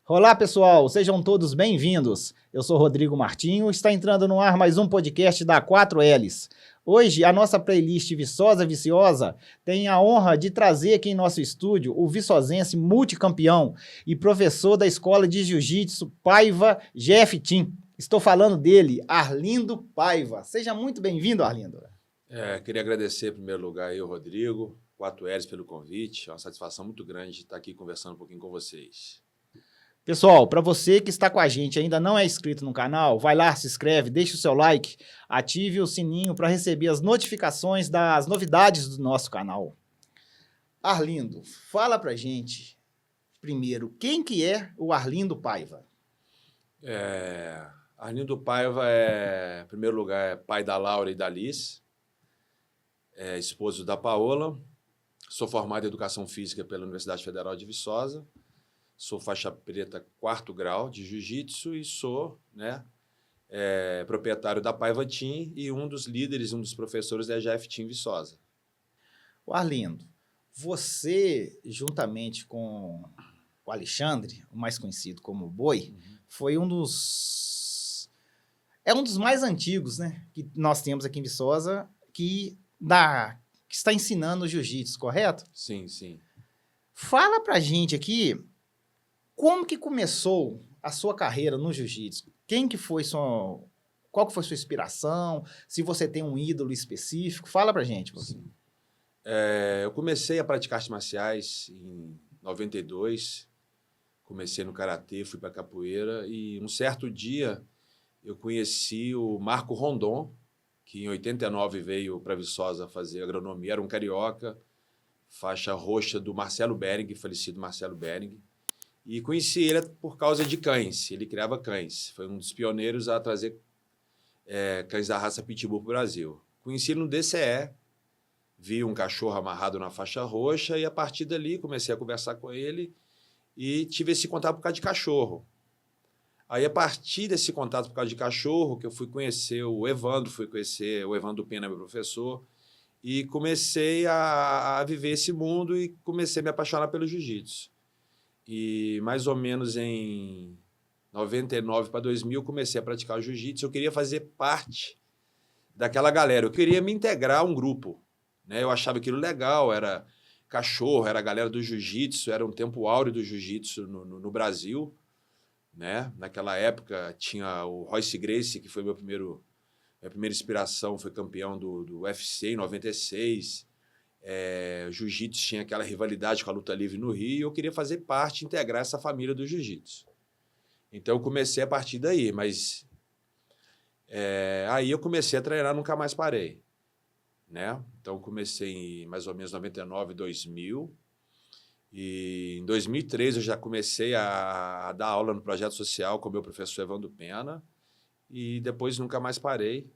Olá, pessoal, sejam todos bem-vindos. Eu sou Rodrigo Martinho, está entrando no ar mais um podcast da 4Ls. Hoje, a nossa playlist Viçosa Viciosa tem a honra de trazer aqui em nosso estúdio o viçosense multicampeão e professor da Escola de Jiu-Jitsu Paiva Jeff Team. Estou falando dele, Arlindo Paiva. Seja muito bem-vindo, Arlindo. Queria agradecer, em primeiro lugar, aí, o Rodrigo, 4Ls, pelo convite. É uma satisfação muito grande estar aqui conversando um pouquinho com vocês. Pessoal, para você que está com a gente e ainda não é inscrito no canal, vai lá, se inscreve, deixa o seu like, ative o sininho para receber as notificações das novidades do nosso canal. Arlindo, fala pra gente, primeiro, quem que é o Arlindo Paiva? Arlindo Paiva, em primeiro lugar, é pai da Laura e da Liz, esposo da Paola, sou formado em Educação Física pela Universidade Federal de Viçosa, sou faixa preta 4º grau de Jiu-Jitsu e sou proprietário da Paiva Team e um dos líderes, um dos professores da EGF Team Viçosa. O Arlindo, você, juntamente com o Alexandre, o mais conhecido como Boi, foi um dos mais antigos, né, que nós temos aqui em Viçosa, que está ensinando Jiu-Jitsu, correto? Sim, sim. Fala pra gente aqui, como que começou a sua carreira no Jiu-Jitsu? Qual que foi sua inspiração? Se você tem um ídolo específico, fala pra gente. Sim. Eu comecei a praticar artes marciais em 92, comecei no karatê, fui para capoeira e um certo dia eu conheci o Marco Rondon, que em 89 veio para Viçosa fazer agronomia, era um carioca, faixa roxa do Marcelo Bering, falecido Marcelo Bering. E conheci ele por causa de cães, ele criava cães. Foi um dos pioneiros a trazer cães da raça Pitbull para o Brasil. Conheci ele no DCE, vi um cachorro amarrado na faixa roxa e a partir dali comecei a conversar com ele e tive esse contato por causa de cachorro. Aí a partir desse contato por causa de cachorro que eu fui conhecer o Evandro Pena, meu professor, e comecei a viver esse mundo e comecei a me apaixonar pelo jiu-jitsu. E mais ou menos em 99 para 2000 comecei a praticar o jiu-jitsu. Eu queria fazer parte daquela galera, eu queria me integrar a um grupo, né? Eu achava aquilo legal, era cachorro, era a galera do jiu-jitsu, era um tempo áureo do jiu-jitsu no Brasil, né? Naquela época tinha o Royce Gracie, que foi minha primeira inspiração, foi campeão do UFC em 96. Jiu-jitsu tinha aquela rivalidade com a luta livre no Rio e eu queria fazer parte, integrar essa família do jiu-jitsu. Então eu comecei a partir daí, mas aí eu comecei a treinar, nunca mais parei, né? Então comecei em mais ou menos 99, 2000 e em 2003 eu já comecei a dar aula no projeto social com o meu professor Evandro Pena e depois nunca mais parei.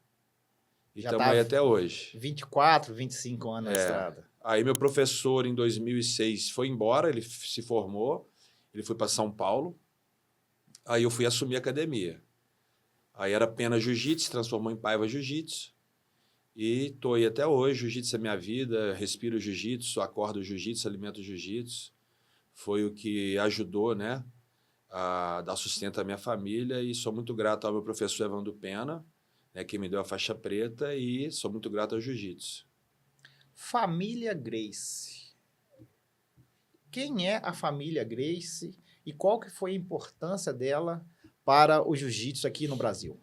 E estamos aí até hoje. 24, 25 anos na estrada. Aí meu professor, em 2006, foi embora, ele se formou, ele foi para São Paulo. Aí eu fui assumir a academia. Aí era Pena Jiu-Jitsu, se transformou em Paiva Jiu-Jitsu. E estou aí até hoje, jiu-jitsu é minha vida, respiro jiu-jitsu, acordo jiu-jitsu, alimento jiu-jitsu. Foi o que ajudou, né, a dar sustento à minha família e sou muito grato ao meu professor Evandro Pena, né, que me deu a faixa preta, e sou muito grato ao jiu-jitsu. Família Gracie. Quem é a família Gracie e qual que foi a importância dela para o jiu-jitsu aqui no Brasil?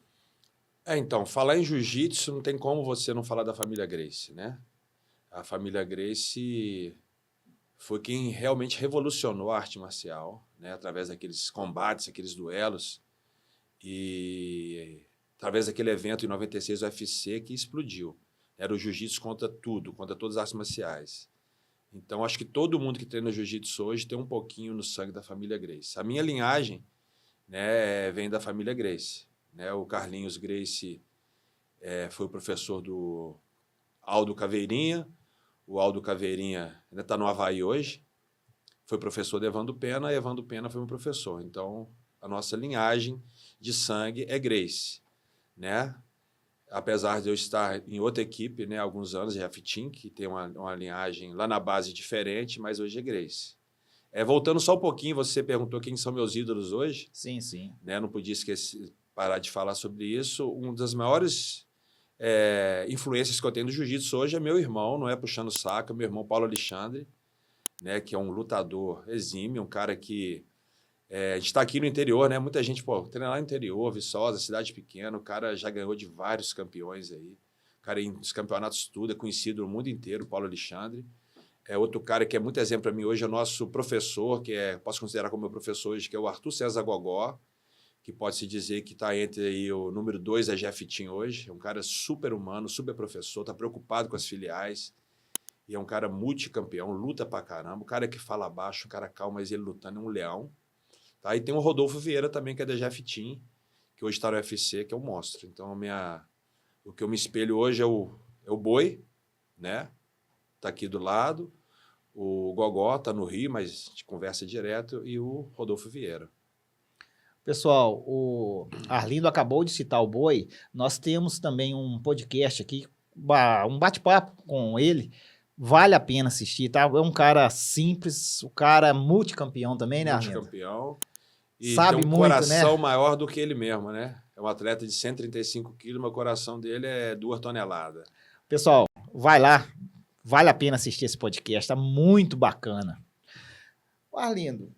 Então, falar em jiu-jitsu não tem como você não falar da família Gracie, né? A família Gracie foi quem realmente revolucionou a arte marcial, né, através daqueles combates, aqueles duelos, e através daquele evento em 96, o UFC, que explodiu. Era o jiu-jitsu contra tudo, contra todas as artes marciais. Então, acho que todo mundo que treina jiu-jitsu hoje tem um pouquinho no sangue da família Gracie. A minha linhagem, né, vem da família Gracie, né? O Carlinhos Gracie foi o professor do Aldo Caveirinha. O Aldo Caveirinha ainda está no Havaí hoje. Foi professor de Evandro Pena, e Evandro Pena foi meu professor. Então, a nossa linhagem de sangue é Gracie, né? Apesar de eu estar em outra equipe, né, há alguns anos, EGF Team, que tem uma linhagem lá na base diferente, mas hoje é Gracie. Voltando só um pouquinho, você perguntou quem são meus ídolos hoje. Sim, sim. Né? Não podia parar de falar sobre isso. Uma das maiores influências que eu tenho do jiu-jitsu hoje é meu irmão, não é puxando o saco, é meu irmão Paulo Alexandre, né? Que é um lutador exímio, um cara que... a gente está aqui no interior, né? Muita gente, treina lá no interior, Viçosa, cidade pequena, o cara já ganhou de vários campeões aí. O cara em os campeonatos tudo, é conhecido no mundo inteiro, Paulo Alexandre. Outro cara que é muito exemplo para mim hoje é o nosso professor, posso considerar como meu professor hoje, que é o Arthur César Gogó, que pode-se dizer que está entre aí o número 2 da Jeftim hoje. É um cara super humano, super professor, está preocupado com as filiais. E é um cara multicampeão, luta pra caramba. O cara que fala baixo, o cara calmo, mas ele lutando é um leão. Tá? E tem o Rodolfo Vieira também, que é da Jeftim, que hoje está no UFC, que é um monstro. Então, o que eu me espelho hoje é o Boi, né? Tá aqui do lado. O Gogó tá no Rio, mas a gente conversa direto. E o Rodolfo Vieira. Pessoal, o Arlindo acabou de citar o Boi. Nós temos também um podcast aqui, um bate-papo com ele. Vale a pena assistir, tá? É um cara simples, o cara é multicampeão também, né, Arlindo? Multicampeão. E sabe tem um muito, coração né? maior do que ele mesmo, né? É um atleta de 135 quilos, mas o coração dele é 2 toneladas. Pessoal, vai lá. Vale a pena assistir esse podcast, tá muito bacana. Arlindo,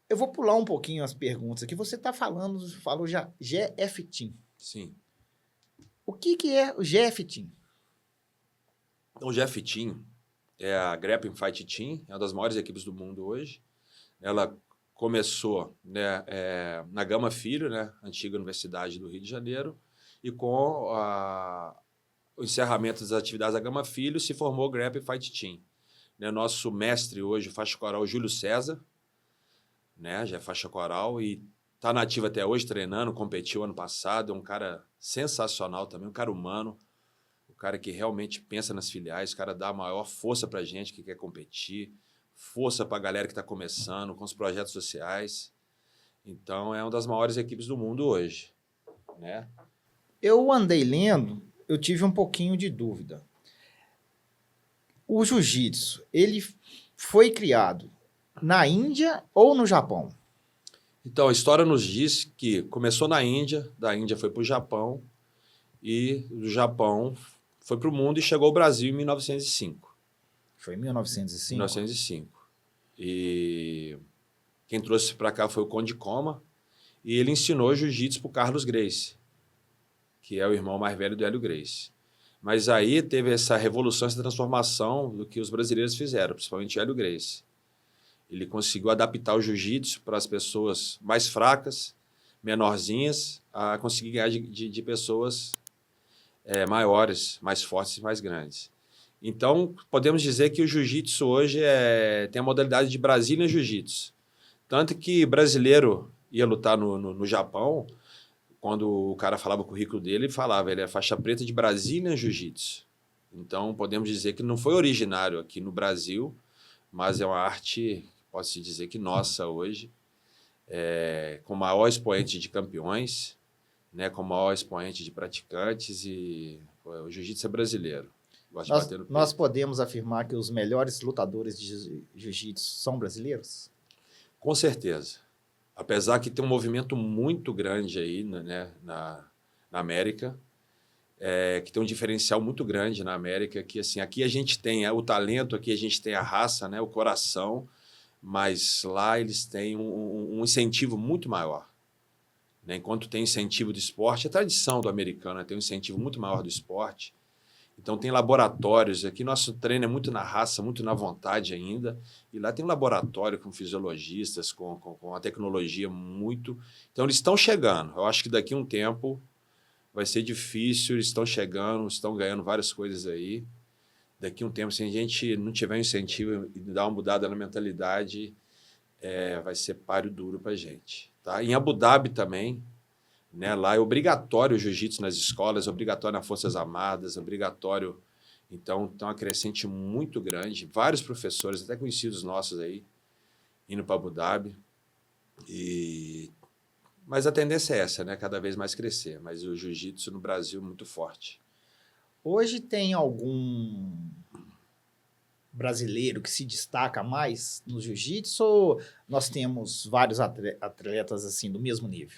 eu vou pular um pouquinho as perguntas aqui. Você falou já GF-Team. Sim. O que é o GF-Team? Então, o GF-Team é a Grappling Fight Team, é uma das maiores equipes do mundo hoje. Ela começou, né, na Gama Filho, né, antiga Universidade do Rio de Janeiro, e com o encerramento das atividades da Gama Filho, se formou o Grappling Fight Team. Né, nosso mestre hoje, o faixa coral Júlio César, né, já é faixa coral e está na ativa até hoje, treinando, competiu ano passado, é um cara sensacional também, um cara humano, um cara que realmente pensa nas filiais, o cara dá a maior força para a gente que quer competir, força para a galera que está começando, com os projetos sociais. Então, é uma das maiores equipes do mundo hoje, né? Eu andei lendo, eu tive um pouquinho de dúvida. O jiu-jitsu, ele foi criado na Índia ou no Japão? Então, a história nos diz que começou na Índia, da Índia foi para o Japão, e do Japão foi para o mundo e chegou ao Brasil em 1905. Foi em 1905? 1905. E quem trouxe para cá foi o Conde Coma, e ele ensinou jiu-jitsu para o Carlos Gracie, que é o irmão mais velho do Hélio Gracie. Mas aí teve essa revolução, essa transformação do que os brasileiros fizeram, principalmente o Hélio Gracie. Ele conseguiu adaptar o jiu-jitsu para as pessoas mais fracas, menorzinhas, a conseguir ganhar de pessoas maiores, mais fortes e mais grandes. Então, podemos dizer que o jiu-jitsu hoje tem a modalidade de Brazilian Jiu-Jitsu. Tanto que brasileiro ia lutar no Japão, quando o cara falava o currículo dele, ele falava, ele é faixa preta de Brazilian Jiu-Jitsu. Então, podemos dizer que não foi originário aqui no Brasil, mas é uma arte, posso dizer que nossa hoje, com o maior expoente de campeões, né, com o maior expoente de praticantes, e o jiu-jitsu é brasileiro. Nós podemos afirmar que os melhores lutadores de jiu-jitsu são brasileiros? Com certeza. Apesar que tem um movimento muito grande aí, né, na América, que tem um diferencial muito grande na América, que assim, aqui a gente tem o talento, aqui a gente tem a raça, né, o coração, mas lá eles têm um incentivo muito maior. Né? Enquanto tem incentivo do esporte, a tradição do americano tem um incentivo muito maior do esporte. Então tem laboratórios, aqui nosso treino é muito na raça, muito na vontade ainda, e lá tem um laboratório com fisiologistas, com a tecnologia muito... Então eles estão chegando, eu acho que daqui a um tempo vai ser difícil, eles estão chegando, estão ganhando várias coisas aí, daqui a um tempo, se a gente não tiver um incentivo e dar uma mudada na mentalidade, vai ser páreo duro para a gente. Tá? Em Abu Dhabi também, né? Lá é obrigatório o jiu-jitsu nas escolas, obrigatório nas Forças Armadas, obrigatório. Então, tem uma crescente muito grande. Vários professores, até conhecidos nossos aí, indo para Abu Dhabi. Mas a tendência é essa, né? Cada vez mais crescer. Mas o jiu-jitsu no Brasil é muito forte. Hoje tem algum brasileiro que se destaca mais no jiu-jitsu ou nós temos vários atletas assim do mesmo nível?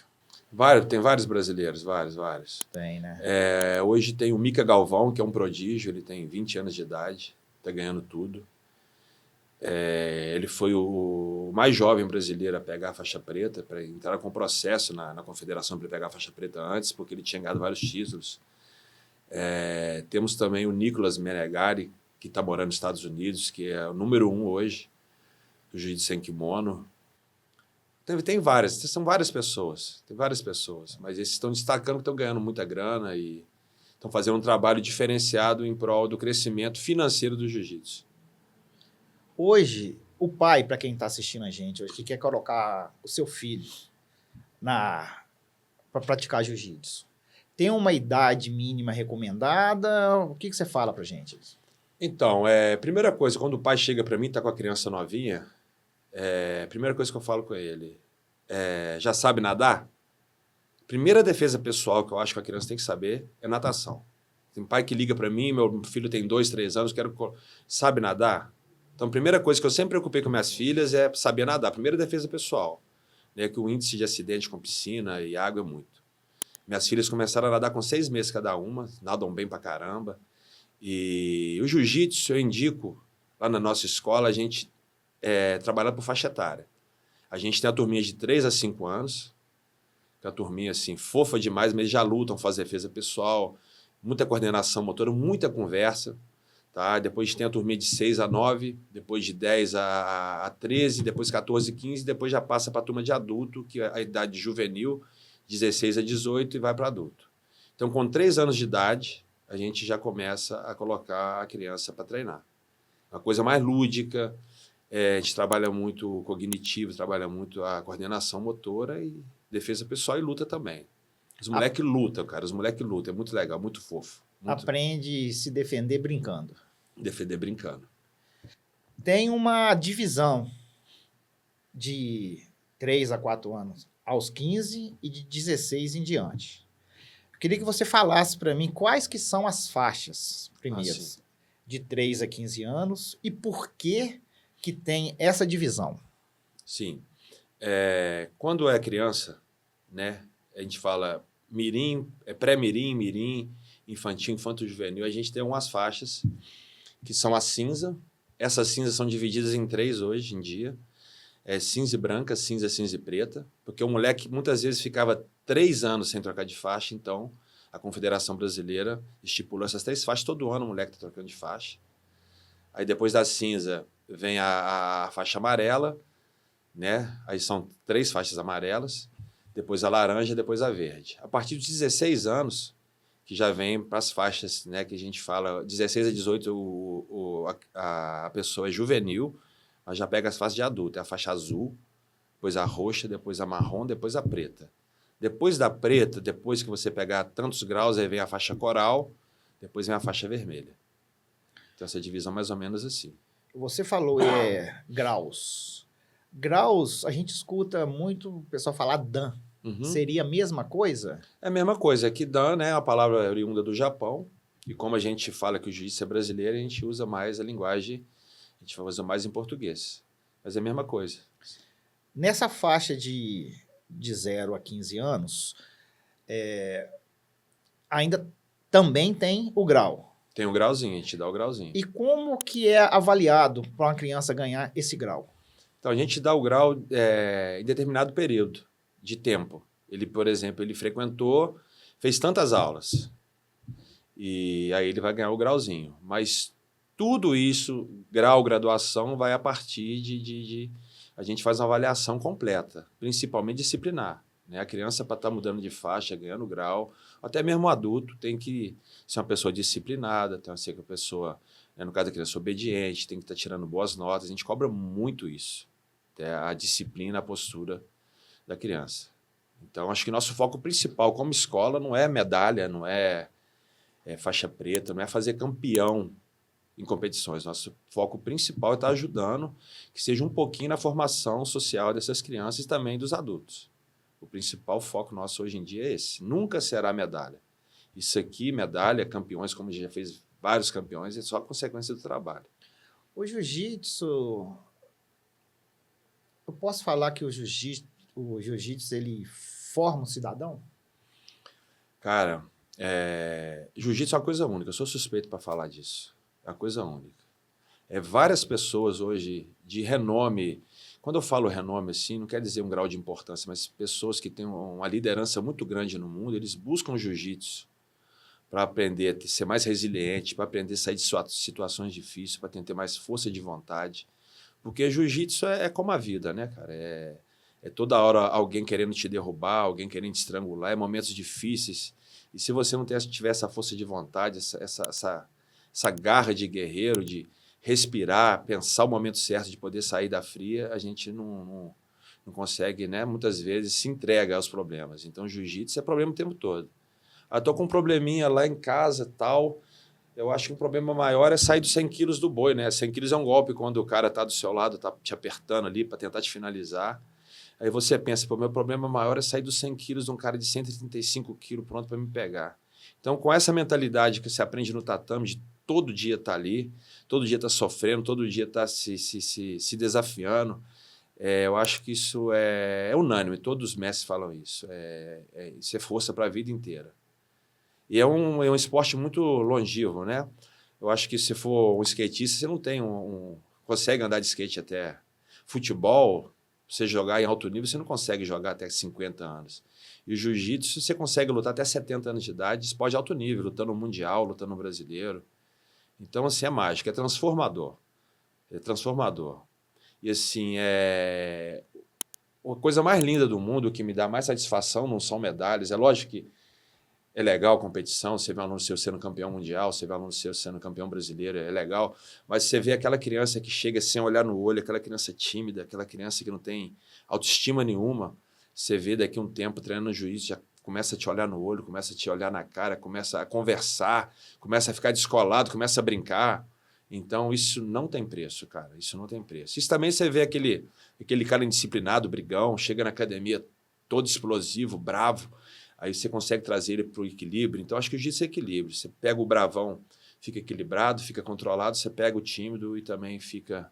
Tem vários brasileiros, vários. Tem, né? Hoje tem o Mica Galvão, que é um prodígio, ele tem 20 anos de idade, está ganhando tudo. Ele foi o mais jovem brasileiro a pegar a faixa preta, para entrar com processo na confederação para pegar a faixa preta antes, porque ele tinha ganhado vários títulos. Temos também o Nicolas Menegari, que está morando nos Estados Unidos, que é o número 1 hoje do jiu-jitsu sem kimono. Tem várias, são várias pessoas, mas esses estão destacando que estão ganhando muita grana e estão fazendo um trabalho diferenciado em prol do crescimento financeiro do jiu-jitsu. Hoje, o pai, para quem está assistindo a gente hoje, que quer colocar o seu filho para praticar jiu-jitsu, tem uma idade mínima recomendada? O que você fala para gente? Então, primeira coisa, quando o pai chega para mim, está com a criança novinha, primeira coisa que eu falo com ele, já sabe nadar? Primeira defesa pessoal que eu acho que a criança tem que saber é natação. Tem pai que liga para mim, meu filho tem 2, 3 anos, sabe nadar? Então, a primeira coisa que eu sempre preocupei com minhas filhas é saber nadar. Primeira defesa pessoal, né, que o índice de acidente com piscina e água é muito. Minhas filhas começaram a nadar com 6 meses cada uma, nadam bem pra caramba. E o jiu-jitsu, eu indico, lá na nossa escola, a gente trabalha por faixa etária. A gente tem a turminha de 3 a 5 anos, que é uma turminha assim, fofa demais, mas eles já lutam, fazem defesa pessoal, muita coordenação motora, muita conversa. Tá? Depois a gente tem a turminha de 6 a 9, depois de 10 a 13, depois 14 a 15, depois já passa para a turma de adulto, que é a idade juvenil, 16 a 18 e vai para adulto. Então, com 3 anos de idade, a gente já começa a colocar a criança para treinar. Uma coisa mais lúdica, a gente trabalha muito o cognitivo, trabalha muito a coordenação motora e defesa pessoal e luta também. Os moleques lutam, cara, é muito legal, muito fofo. Muito... Aprende a se defender brincando. Defender brincando. Tem uma divisão de 3 a 4 anos aos 15 e de 16 em diante. Eu queria que você falasse para mim quais que são as faixas primeiras de 3 a 15 anos e por que tem essa divisão. Sim. Quando é criança, né, a gente fala mirim, pré-mirim, mirim, infantil, infanto-juvenil, a gente tem umas faixas que são a cinza. Essas cinzas são divididas em 3 hoje em dia. Cinza e branca, cinza e preta, porque o moleque muitas vezes ficava 3 anos sem trocar de faixa, então a Confederação Brasileira estipulou essas 3 faixas, todo ano o moleque está trocando de faixa. Aí depois da cinza vem a faixa amarela, né? Aí são 3 faixas amarelas, depois a laranja, depois a verde. A partir dos 16 anos, que já vem para as faixas, né, que a gente fala, 16 a 18 a pessoa é juvenil, mas já pega as faixas de adulto. É a faixa azul, depois a roxa, depois a marrom, depois a preta. Depois da preta, depois que você pegar tantos graus, aí vem a faixa coral, depois vem a faixa vermelha. Então, essa divisão mais ou menos assim. Você falou graus. Graus, a gente escuta muito o pessoal falar dan. Uhum. Seria a mesma coisa? É a mesma coisa. Aqui dan, né, a palavra oriunda do Japão, e como a gente fala que o jiu-jitsu é brasileiro, a gente usa mais a linguagem, a gente usa mais em português. Mas é a mesma coisa. Nessa faixa de 0 a 15 anos, ainda também tem o grau. Tem um grauzinho, a gente dá o grauzinho. E como que é avaliado para uma criança ganhar esse grau? Então, a gente dá o grau em determinado período de tempo. Ele, por exemplo, ele frequentou, fez tantas aulas, e aí ele vai ganhar o grauzinho. Mas tudo isso, grau, graduação, vai a partir de a gente faz uma avaliação completa, principalmente disciplinar. Né? A criança, para estar mudando de faixa, ganhando grau, até mesmo o adulto, tem que ser uma pessoa disciplinada, tem que ser uma pessoa, né, no caso da criança, obediente, tem que estar tirando boas notas. A gente cobra muito isso, a disciplina, a postura da criança. Então, acho que nosso foco principal como escola não é medalha, não é faixa preta, não é fazer campeão em competições. Nosso foco principal é estar ajudando que seja um pouquinho na formação social dessas crianças e também dos adultos. O principal foco nosso hoje em dia é esse. Nunca será medalha. Isso aqui, medalha, campeões, como já fez vários campeões, é só consequência do trabalho. O jiu-jitsu, eu posso falar que o jiu-jitsu ele forma um cidadão? Cara, jiu-jitsu é uma coisa única. Eu sou suspeito para falar disso. É uma coisa única. Várias pessoas hoje de renome. Quando eu falo renome assim, não quer dizer um grau de importância, mas pessoas que têm uma liderança muito grande no mundo, eles buscam jiu-jitsu para aprender a ser mais resiliente, para aprender a sair de situações difíceis, para ter mais força de vontade. Porque jiu-jitsu é como a vida, né, cara? É toda hora alguém querendo te derrubar, alguém querendo te estrangular, é momentos difíceis. E se você não tiver essa força de vontade, essa garra de guerreiro, de respirar, pensar o momento certo de poder sair da fria, a gente não consegue, né? Muitas vezes se entrega aos problemas. Então, jiu-jitsu é problema o tempo todo. Estou com um probleminha lá em casa, tal. Eu acho que o problema maior é sair dos 100 quilos do boi, né? 100 quilos é um golpe quando o cara está do seu lado, está te apertando ali para tentar te finalizar. Aí você pensa, pô, meu problema maior é sair dos 100 quilos de um cara de 135 quilos pronto para me pegar. Então, com essa mentalidade que você aprende no tatame, de todo dia estar ali, todo dia estar sofrendo, todo dia estar se desafiando, eu acho que isso é unânime, todos os mestres falam isso. Isso é força para a vida inteira. E é um esporte muito longevo, né? Eu acho que se for um skatista, você não tem consegue andar de skate até futebol, você jogar em alto nível, você não consegue jogar até 50 anos. E o jiu-jitsu, você consegue lutar até 70 anos de idade, esporte de alto nível, lutando no mundial, lutando no brasileiro. Então, assim, é mágico, é transformador. É transformador. E, assim, a coisa mais linda do mundo, o que me dá mais satisfação não são medalhas. É lógico que é legal a competição, você vê um aluno seu sendo campeão mundial, você vê um aluno seu sendo campeão brasileiro, é legal, mas você vê aquela criança que chega sem olhar no olho, aquela criança tímida, aquela criança que não tem autoestima nenhuma, você vê daqui a um tempo treinando no juiz, já começa a te olhar no olho, começa a te olhar na cara, começa a conversar, começa a ficar descolado, começa a brincar. Então, isso não tem preço, cara, isso não tem preço. Isso também você vê aquele cara indisciplinado, brigão, chega na academia todo explosivo, bravo, aí você consegue trazer ele para o equilíbrio. Então, acho que o jiu-jitsu é equilíbrio. Você pega o bravão, fica equilibrado, fica controlado. Você pega o tímido e também fica,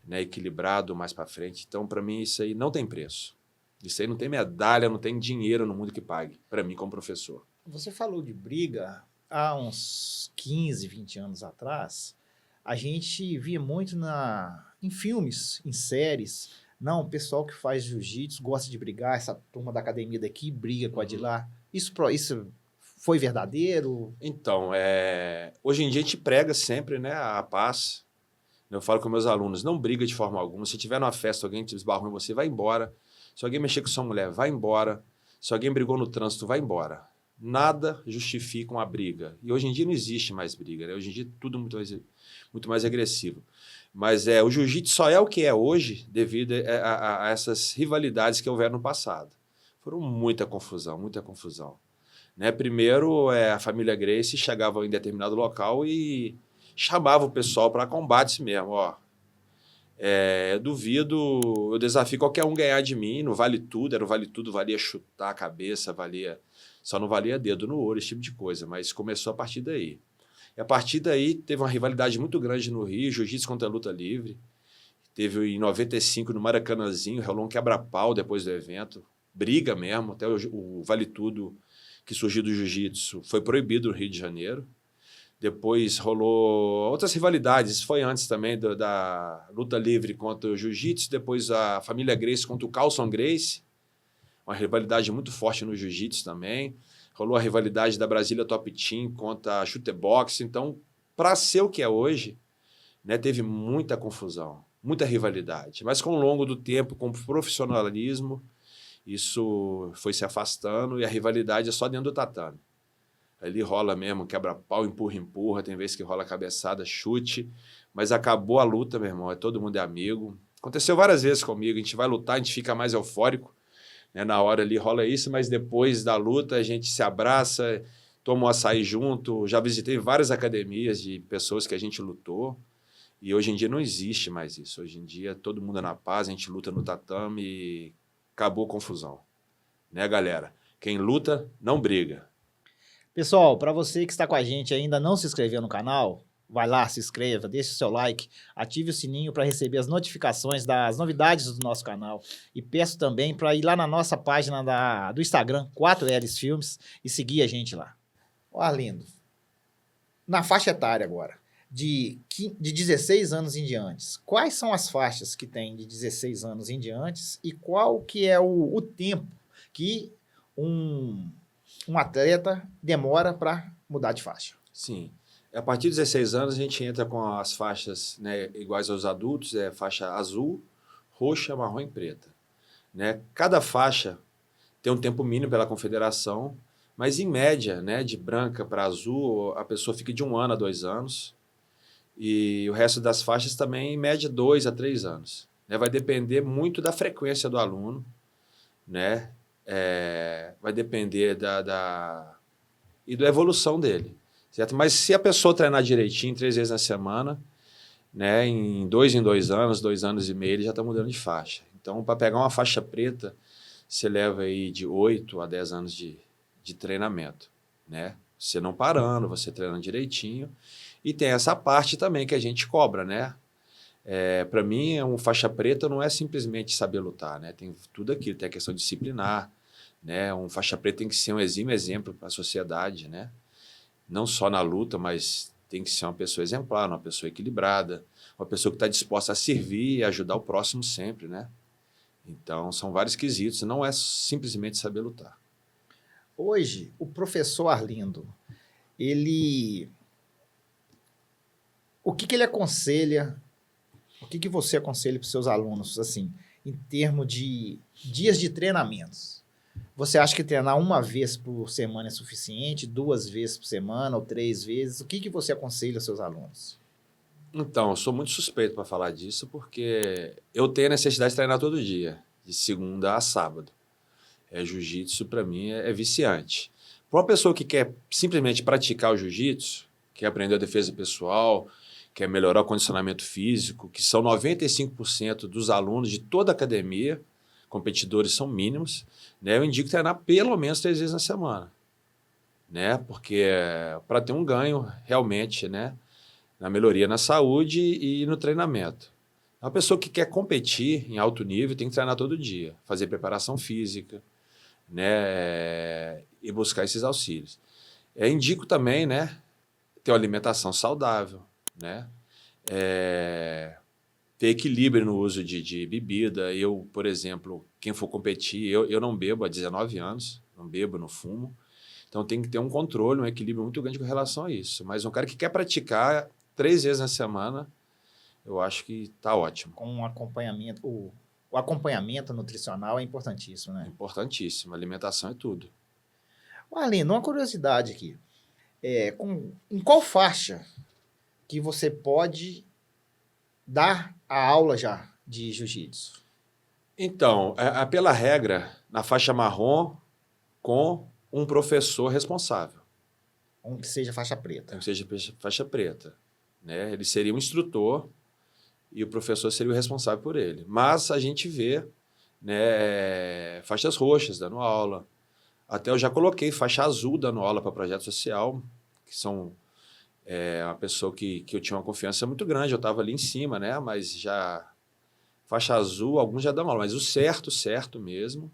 né, equilibrado mais para frente. Então, para mim, isso aí não tem preço. Isso aí não tem medalha, não tem dinheiro no mundo que pague, para mim, como professor. Você falou de briga há uns 15, 20 anos atrás. A gente via muito em filmes, em séries. Não, o pessoal que faz jiu-jitsu gosta de brigar, essa turma da academia daqui briga com a de lá. Isso foi verdadeiro? Então, hoje em dia a gente prega sempre, né, a paz. Eu falo com meus alunos, não briga de forma alguma. Se tiver numa festa, alguém te esbarrou em você, vai embora. Se alguém mexer com sua mulher, vai embora. Se alguém brigou no trânsito, vai embora. Nada justifica uma briga. E hoje em dia não existe mais briga, né? Hoje em dia tudo muito mais agressivo. Mas o jiu-jitsu só é o que é hoje devido a essas rivalidades que houveram no passado. Foram muita confusão, muita confusão. Né? Primeiro, a família Gracie chegava em determinado local e chamava o pessoal para combates mesmo. Ó, eu desafio qualquer um ganhar de mim, não vale tudo, era o vale tudo, valia chutar a cabeça, só não valia dedo no olho, esse tipo de coisa, mas começou a partir daí. E a partir daí teve uma rivalidade muito grande no Rio, jiu-jitsu contra a luta livre. Teve em 95 no Maracanãzinho, rolou um quebra-pau depois do evento, briga mesmo, até o vale tudo que surgiu do jiu-jitsu foi proibido no Rio de Janeiro. Depois rolou outras rivalidades, foi antes também da luta livre contra o jiu-jitsu, depois a família Gracie contra o Carlson Gracie, uma rivalidade muito forte no jiu-jitsu também. Rolou a rivalidade da Brasília Top Team contra a Chutebox. Então, para ser o que é hoje, né, teve muita confusão, muita rivalidade. Mas com o longo do tempo, com o profissionalismo, isso foi se afastando e a rivalidade é só dentro do tatame. Ali rola mesmo, quebra-pau, empurra, tem vezes que rola cabeçada, chute, mas acabou a luta, meu irmão, todo mundo é amigo. Aconteceu várias vezes comigo, a gente vai lutar, a gente fica mais eufórico, né? Na hora ali rola isso, mas depois da luta a gente se abraça, toma um açaí junto. Já visitei várias academias de pessoas que a gente lutou e hoje em dia não existe mais isso. Hoje em dia todo mundo é na paz, a gente luta no tatame e acabou a confusão. Né, galera? Quem luta, não briga. Pessoal, para você que está com a gente e ainda não se inscreveu no canal, vai lá, se inscreva, deixe o seu like, ative o sininho para receber as notificações das novidades do nosso canal. E peço também para ir lá na nossa página do Instagram, 4Ls Filmes, e seguir a gente lá. Ó, Arlindo, na faixa etária agora, de 16 anos em diante, quais são as faixas que tem de 16 anos em diante e qual que é o tempo que um atleta demora para mudar de faixa? Sim. A partir de 16 anos, a gente entra com as faixas, né, iguais aos adultos, faixa azul, roxa, marrom e preta. Né? Cada faixa tem um tempo mínimo pela confederação, mas em média, né, de branca para azul, a pessoa fica de 1 ano a 2 anos. E o resto das faixas também, em média, 2 a 3 anos. Né? Vai depender muito da frequência do aluno, né? Vai depender e da evolução dele. Certo? Mas se a pessoa treinar direitinho, 3 vezes na semana, né, em 2 anos, 2 anos e meio, ele já está mudando de faixa. Então, para pegar uma faixa preta, você leva aí de 8 a 10 anos de treinamento. Né? Você não parando, você treinando direitinho. E tem essa parte também que a gente cobra, né? Para mim, um faixa preta não é simplesmente saber lutar, né? Tem tudo aquilo, tem a questão disciplinar, né? Um faixa preta tem que ser um exímio exemplo para a sociedade, né? Não só na luta, mas tem que ser uma pessoa exemplar, uma pessoa equilibrada, uma pessoa que está disposta a servir e ajudar o próximo sempre, né? Então, são vários quesitos, não é simplesmente saber lutar. Hoje, o professor Arlindo, o que ele aconselha, o que você aconselha para os seus alunos, assim, em termos de dias de treinamentos? Você acha que treinar 1 vez por semana é suficiente, 2 vezes por semana ou 3 vezes? O que você aconselha aos seus alunos? Então, eu sou muito suspeito para falar disso, porque eu tenho a necessidade de treinar todo dia, de segunda a sábado. Jiu-jitsu, para mim, é viciante. Para uma pessoa que quer simplesmente praticar o jiu-jitsu, quer aprender a defesa pessoal, quer melhorar o condicionamento físico, que são 95% dos alunos de toda a academia, competidores são mínimos, né? Eu indico treinar pelo menos 3 vezes na semana, né? Porque para ter um ganho realmente, né, na melhoria na saúde e no treinamento. Uma pessoa que quer competir em alto nível tem que treinar todo dia, fazer preparação física, né, e buscar esses auxílios. Indico também, né, ter uma alimentação saudável, né, ter equilíbrio no uso de bebida. Eu, por exemplo, quem for competir, eu não bebo há 19 anos, não bebo, não fumo. Então tem que ter um controle, um equilíbrio muito grande com relação a isso. Mas um cara que quer praticar 3 vezes na semana, eu acho que está ótimo. Com um acompanhamento, o acompanhamento nutricional é importantíssimo, né? Importantíssimo, alimentação é tudo. Arlindo, uma curiosidade aqui. Em qual faixa que você pode dar a aula já de jiu-jitsu? Então, pela regra, na faixa marrom, com um professor responsável. Um que seja faixa preta. Um que seja faixa preta. Né? Ele seria um instrutor e o professor seria o responsável por ele. Mas a gente vê, né, faixas roxas dando aula. Até eu já coloquei faixa azul dando aula para projeto social, que são uma pessoa que eu tinha uma confiança muito grande. Eu estava ali em cima, né? Mas já faixa azul, alguns já dão aula. Mas o certo mesmo,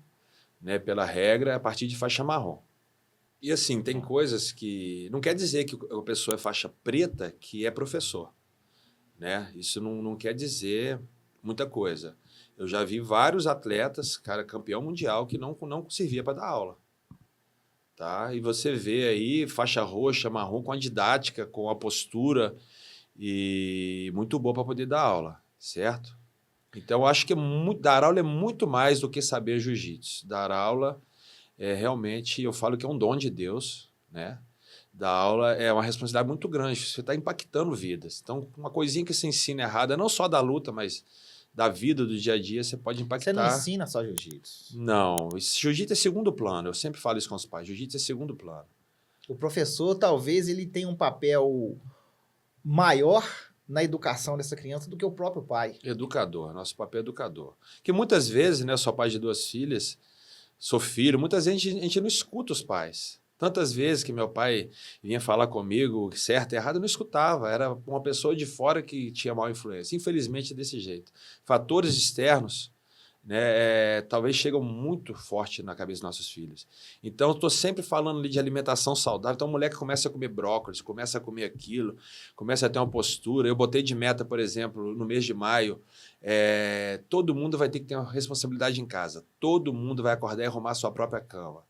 né, pela regra, é a partir de faixa marrom. E assim, tem coisas que... Não quer dizer que a pessoa é faixa preta que é professor. Né? Isso não quer dizer muita coisa. Eu já vi vários atletas, cara, campeão mundial, que não servia para dar aula. Tá? E você vê aí faixa roxa, marrom, com a didática, com a postura, e muito boa para poder dar aula, certo? Então, eu acho que dar aula é muito mais do que saber jiu-jitsu. Dar aula realmente, eu falo que é um dom de Deus, né? Dar aula é uma responsabilidade muito grande, você está impactando vidas. Então, uma coisinha que você ensina errada, não só da luta, mas da vida, do dia a dia, você pode impactar. Você não ensina só jiu-jitsu? Não, jiu-jitsu é segundo plano, eu sempre falo isso com os pais, jiu-jitsu é segundo plano. O professor, talvez, ele tenha um papel maior na educação dessa criança do que o próprio pai. Educador, nosso papel é educador. Que muitas vezes, né, eu sou pai de 2 filhas, sou filho, muitas vezes a gente não escuta os pais. Tantas vezes que meu pai vinha falar comigo, certo e errado, eu não escutava. Era uma pessoa de fora que tinha mal influência. Infelizmente, é desse jeito. Fatores externos, né, talvez chegam muito forte na cabeça dos nossos filhos. Então, eu estou sempre falando ali de alimentação saudável. Então, o moleque começa a comer brócolis, começa a comer aquilo, começa a ter uma postura. Eu botei de meta, por exemplo, no mês de maio, todo mundo vai ter que ter uma responsabilidade em casa. Todo mundo vai acordar e arrumar a sua própria cama.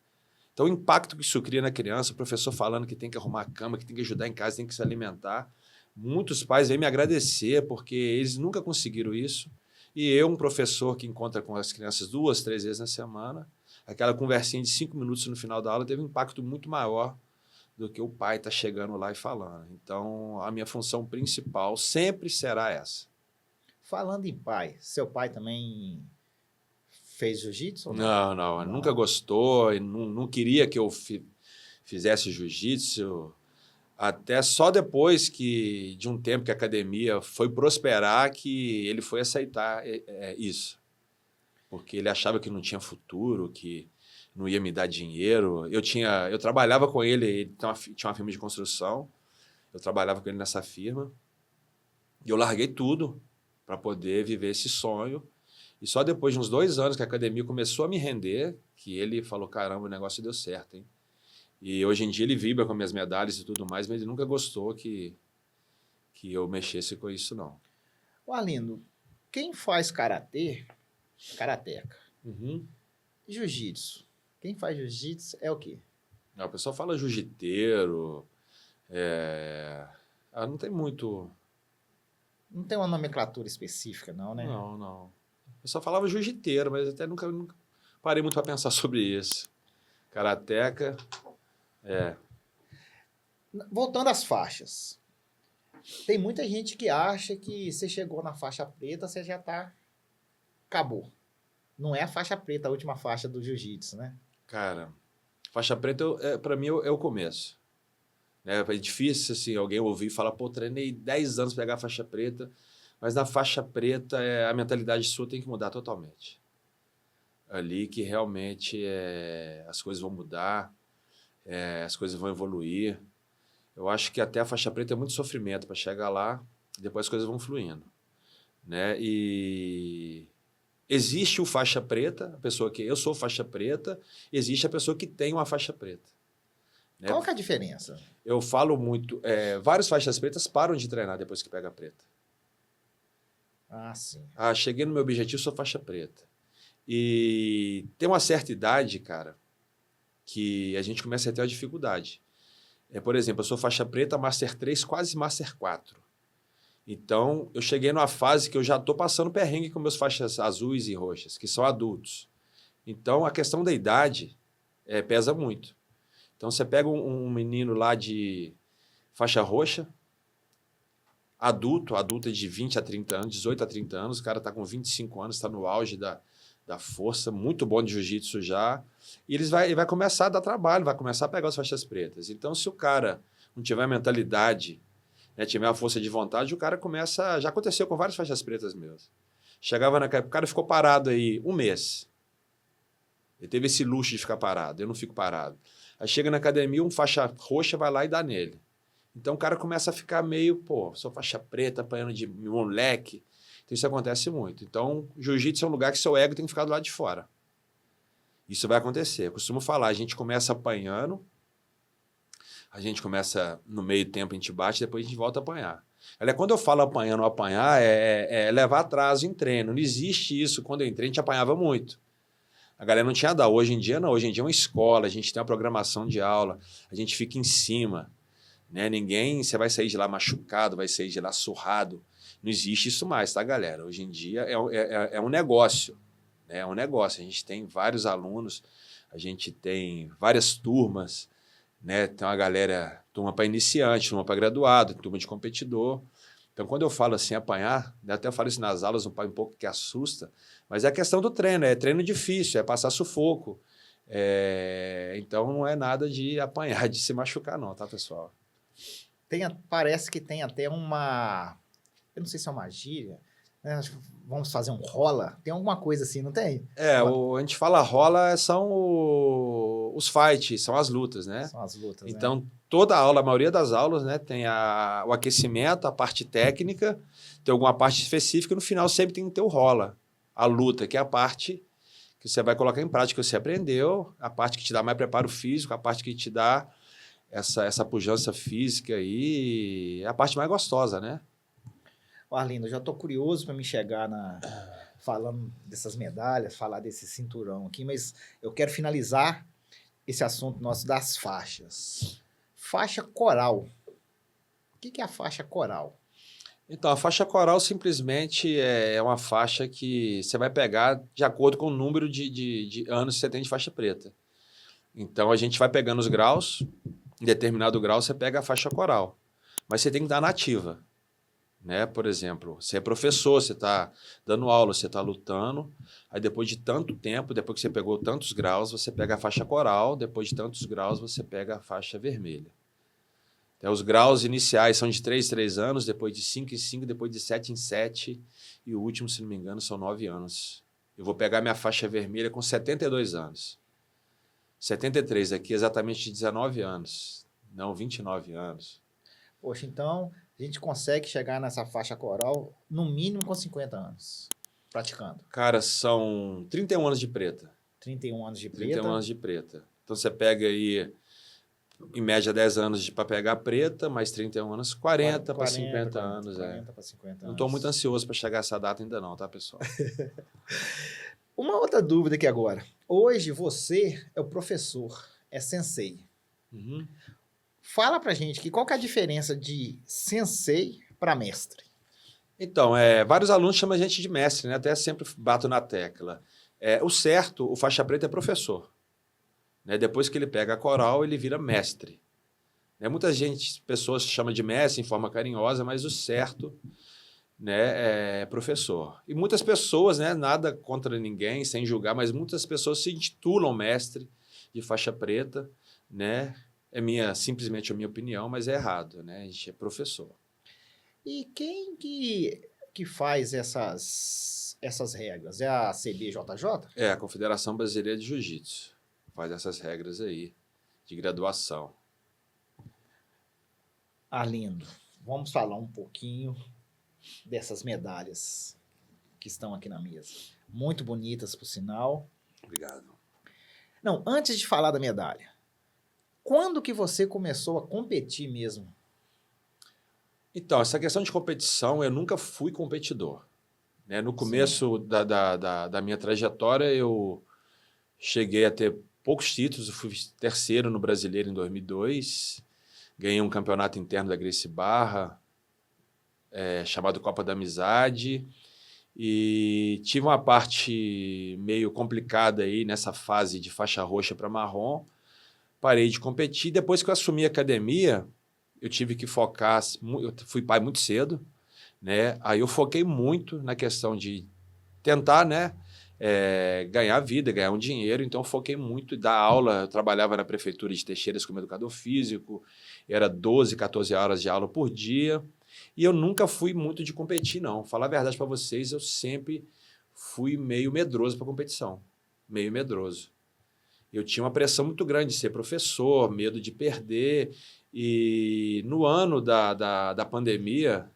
Então, o impacto que isso cria na criança, o professor falando que tem que arrumar a cama, que tem que ajudar em casa, tem que se alimentar. Muitos pais vêm me agradecer porque eles nunca conseguiram isso. E eu, um professor que encontra com as crianças 2, 3 vezes na semana, aquela conversinha de 5 minutos no final da aula teve um impacto muito maior do que o pai está chegando lá e falando. Então, a minha função principal sempre será essa. Falando em pai, seu pai também fez jiu-jitsu ou não? Não, nunca gostou, e não queria que eu fizesse jiu-jitsu. Até só depois de um tempo que a academia foi prosperar que ele foi aceitar isso. Porque ele achava que não tinha futuro, que não ia me dar dinheiro. Eu trabalhava com ele tinha uma firma de construção, eu trabalhava com ele nessa firma, e eu larguei tudo para poder viver esse sonho. E só depois de uns 2 anos que a academia começou a me render, que ele falou, caramba, o negócio deu certo, hein? E hoje em dia ele vibra com minhas medalhas e tudo mais, mas ele nunca gostou que eu mexesse com isso, não. Arlindo, quem faz karatê, karateca. Uhum. Jiu-jitsu. Quem faz jiu-jitsu é o quê? O pessoal fala jiu-jiteiro, não tem muito... Não tem uma nomenclatura específica, não, né? Não. O pessoal falava jiu-jiteiro, mas até nunca parei muito para pensar sobre isso. Karateca... Voltando às faixas. Tem muita gente que acha que você chegou na faixa preta, você já tá... Acabou. Não é a faixa preta, a última faixa do jiu-jitsu, né? Cara, faixa preta, para mim, é o começo. É difícil, assim, alguém ouvir e falar, pô, treinei 10 anos para pegar a faixa preta, mas na faixa preta, a mentalidade sua tem que mudar totalmente. Ali que realmente as coisas vão mudar, as coisas vão evoluir. Eu acho que até a faixa preta é muito sofrimento para chegar lá, depois as coisas vão fluindo, né? E existe o faixa preta, a pessoa que eu sou faixa preta, existe a pessoa que tem uma faixa preta. Né? Qual que é a diferença? Eu falo muito, vários faixas pretas param de treinar depois que pega a preta. Ah, sim. Cheguei no meu objetivo, sou faixa preta. E tem uma certa idade, cara, que a gente começa a ter uma dificuldade. Por exemplo, eu sou faixa preta, Master 3, quase Master 4. Então, eu cheguei numa fase que eu já estou passando perrengue com meus faixas azuis e roxas, que são adultos. Então, a questão da idade pesa muito. Então, você pega um menino lá de faixa roxa, adulto é de 20 a 30 anos, 18 a 30 anos, o cara está com 25 anos, está no auge da força, muito bom de jiu-jitsu já, e ele vai começar a dar trabalho, vai começar a pegar as faixas pretas. Então, se o cara não tiver mentalidade, né, tiver uma força de vontade, o cara começa... Já aconteceu com várias faixas pretas meus. Chegava naquela... O cara ficou parado aí 1 mês. Ele teve esse luxo de ficar parado, eu não fico parado. Aí chega na academia, um faixa roxa vai lá e dá nele. Então, o cara começa a ficar meio, pô, sou faixa preta, apanhando de moleque. Então, isso acontece muito. Então, jiu-jitsu é um lugar que seu ego tem que ficar do lado de fora. Isso vai acontecer. Eu costumo falar, a gente começa apanhando, a gente começa no meio tempo, a gente bate, depois a gente volta a apanhar. Quando eu falo apanhando ou apanhar, levar atraso em treino. Não existe isso. Quando eu entrei, a gente apanhava muito. A galera não tinha dado. Hoje em dia, não. Hoje em dia é uma escola, a gente tem uma programação de aula, a gente fica em cima. Né? Você vai sair de lá machucado, vai sair de lá surrado. Não existe isso mais, tá, galera? Hoje em dia é um negócio. Né? É um negócio. A gente tem vários alunos, a gente tem várias turmas, né? Tem uma galera, turma para iniciante, turma para graduado, turma de competidor. Então, quando eu falo assim, apanhar, até eu falo isso nas aulas, um pouco que assusta, mas é a questão do treino, é treino difícil, é passar sufoco. Então, não é nada de apanhar, de se machucar não, tá, pessoal? Parece que tem até uma... Eu não sei se é uma gíria, né? Acho que vamos fazer um rola. Tem alguma coisa assim, não tem? A gente fala rola, são os fights, são as lutas, né? São as lutas, né? Então, toda aula, a maioria das aulas, né, tem o aquecimento, a parte técnica, tem alguma parte específica, e no final sempre tem que ter o rola, a luta, que é a parte que você vai colocar em prática, que você aprendeu, a parte que te dá mais preparo físico, a parte que te dá essa pujança física aí, é a parte mais gostosa, né? Arlindo, eu já estou curioso para me chegar falando dessas medalhas, falar desse cinturão aqui, mas eu quero finalizar esse assunto nosso das faixas. Faixa coral. O que é a faixa coral? Então, a faixa coral simplesmente é uma faixa que você vai pegar de acordo com o número de anos que você tem de faixa preta. Então, a gente vai pegando os graus, em determinado grau você pega a faixa coral. Mas você tem que estar nativa, né? Por exemplo, você é professor, você está dando aula, você está lutando, aí depois de tanto tempo, depois que você pegou tantos graus, você pega a faixa coral, depois de tantos graus você pega a faixa vermelha. Então, os graus iniciais são de 3 em 3 anos, depois de 5 em 5, depois de 7 em 7, e o último, se não me engano, são 9 anos. Eu vou pegar minha faixa vermelha com 72 anos. 73 aqui, exatamente de 19 anos, não 29 anos. Poxa, então a gente consegue chegar nessa faixa coral no mínimo com 50 anos, praticando. Cara, são 31 anos de preta. 31 anos de preta. 31 anos de preta. Então você pega aí, em média, 10 anos para pegar a preta, mais 31 anos, 40 para 50 anos. 40 para 50 anos. Não estou muito ansioso para chegar a essa data ainda não, tá, pessoal? Uma outra dúvida aqui agora. Hoje você é o professor, é sensei. Uhum. Fala pra gente qual que é a diferença de sensei para mestre. Então, vários alunos chamam a gente de mestre, né? Até sempre bato na tecla. O certo, o faixa preta é professor. Né? Depois que ele pega a coral, ele vira mestre. Né? Muita gente, pessoas chamam de mestre em forma carinhosa, mas o certo, né, é professor. E muitas pessoas, né, nada contra ninguém, sem julgar, mas muitas pessoas se intitulam mestre de faixa preta, né? Simplesmente a minha opinião, mas é errado, né? A gente é professor. E quem que faz essas regras? É a CBJJ? É a Confederação Brasileira de Jiu-Jitsu. Faz essas regras aí de graduação. Arlindo, vamos falar um pouquinho dessas medalhas que estão aqui na mesa. Muito bonitas, por sinal. Obrigado. Não, antes de falar da medalha, quando que você começou a competir mesmo? Então, essa questão de competição, eu nunca fui competidor. Né? No começo da minha trajetória, eu cheguei a ter poucos títulos, eu fui terceiro no Brasileiro em 2002, ganhei um campeonato interno da Gracie Barra, chamado Copa da Amizade, e tive uma parte meio complicada aí nessa fase de faixa roxa para marrom, parei de competir. Depois que eu assumi a academia, eu tive que focar, eu fui pai muito cedo, né? Aí eu foquei muito na questão de tentar, né, ganhar vida, ganhar um dinheiro, então eu foquei muito em dar aula. Eu trabalhava na prefeitura de Teixeiras como educador físico, era 12, 14 horas de aula por dia, e eu nunca fui muito de competir, não. Falar a verdade para vocês, eu sempre fui meio medroso para competição, meio medroso. Eu tinha uma pressão muito grande de ser professor, medo de perder, e no ano da pandemia,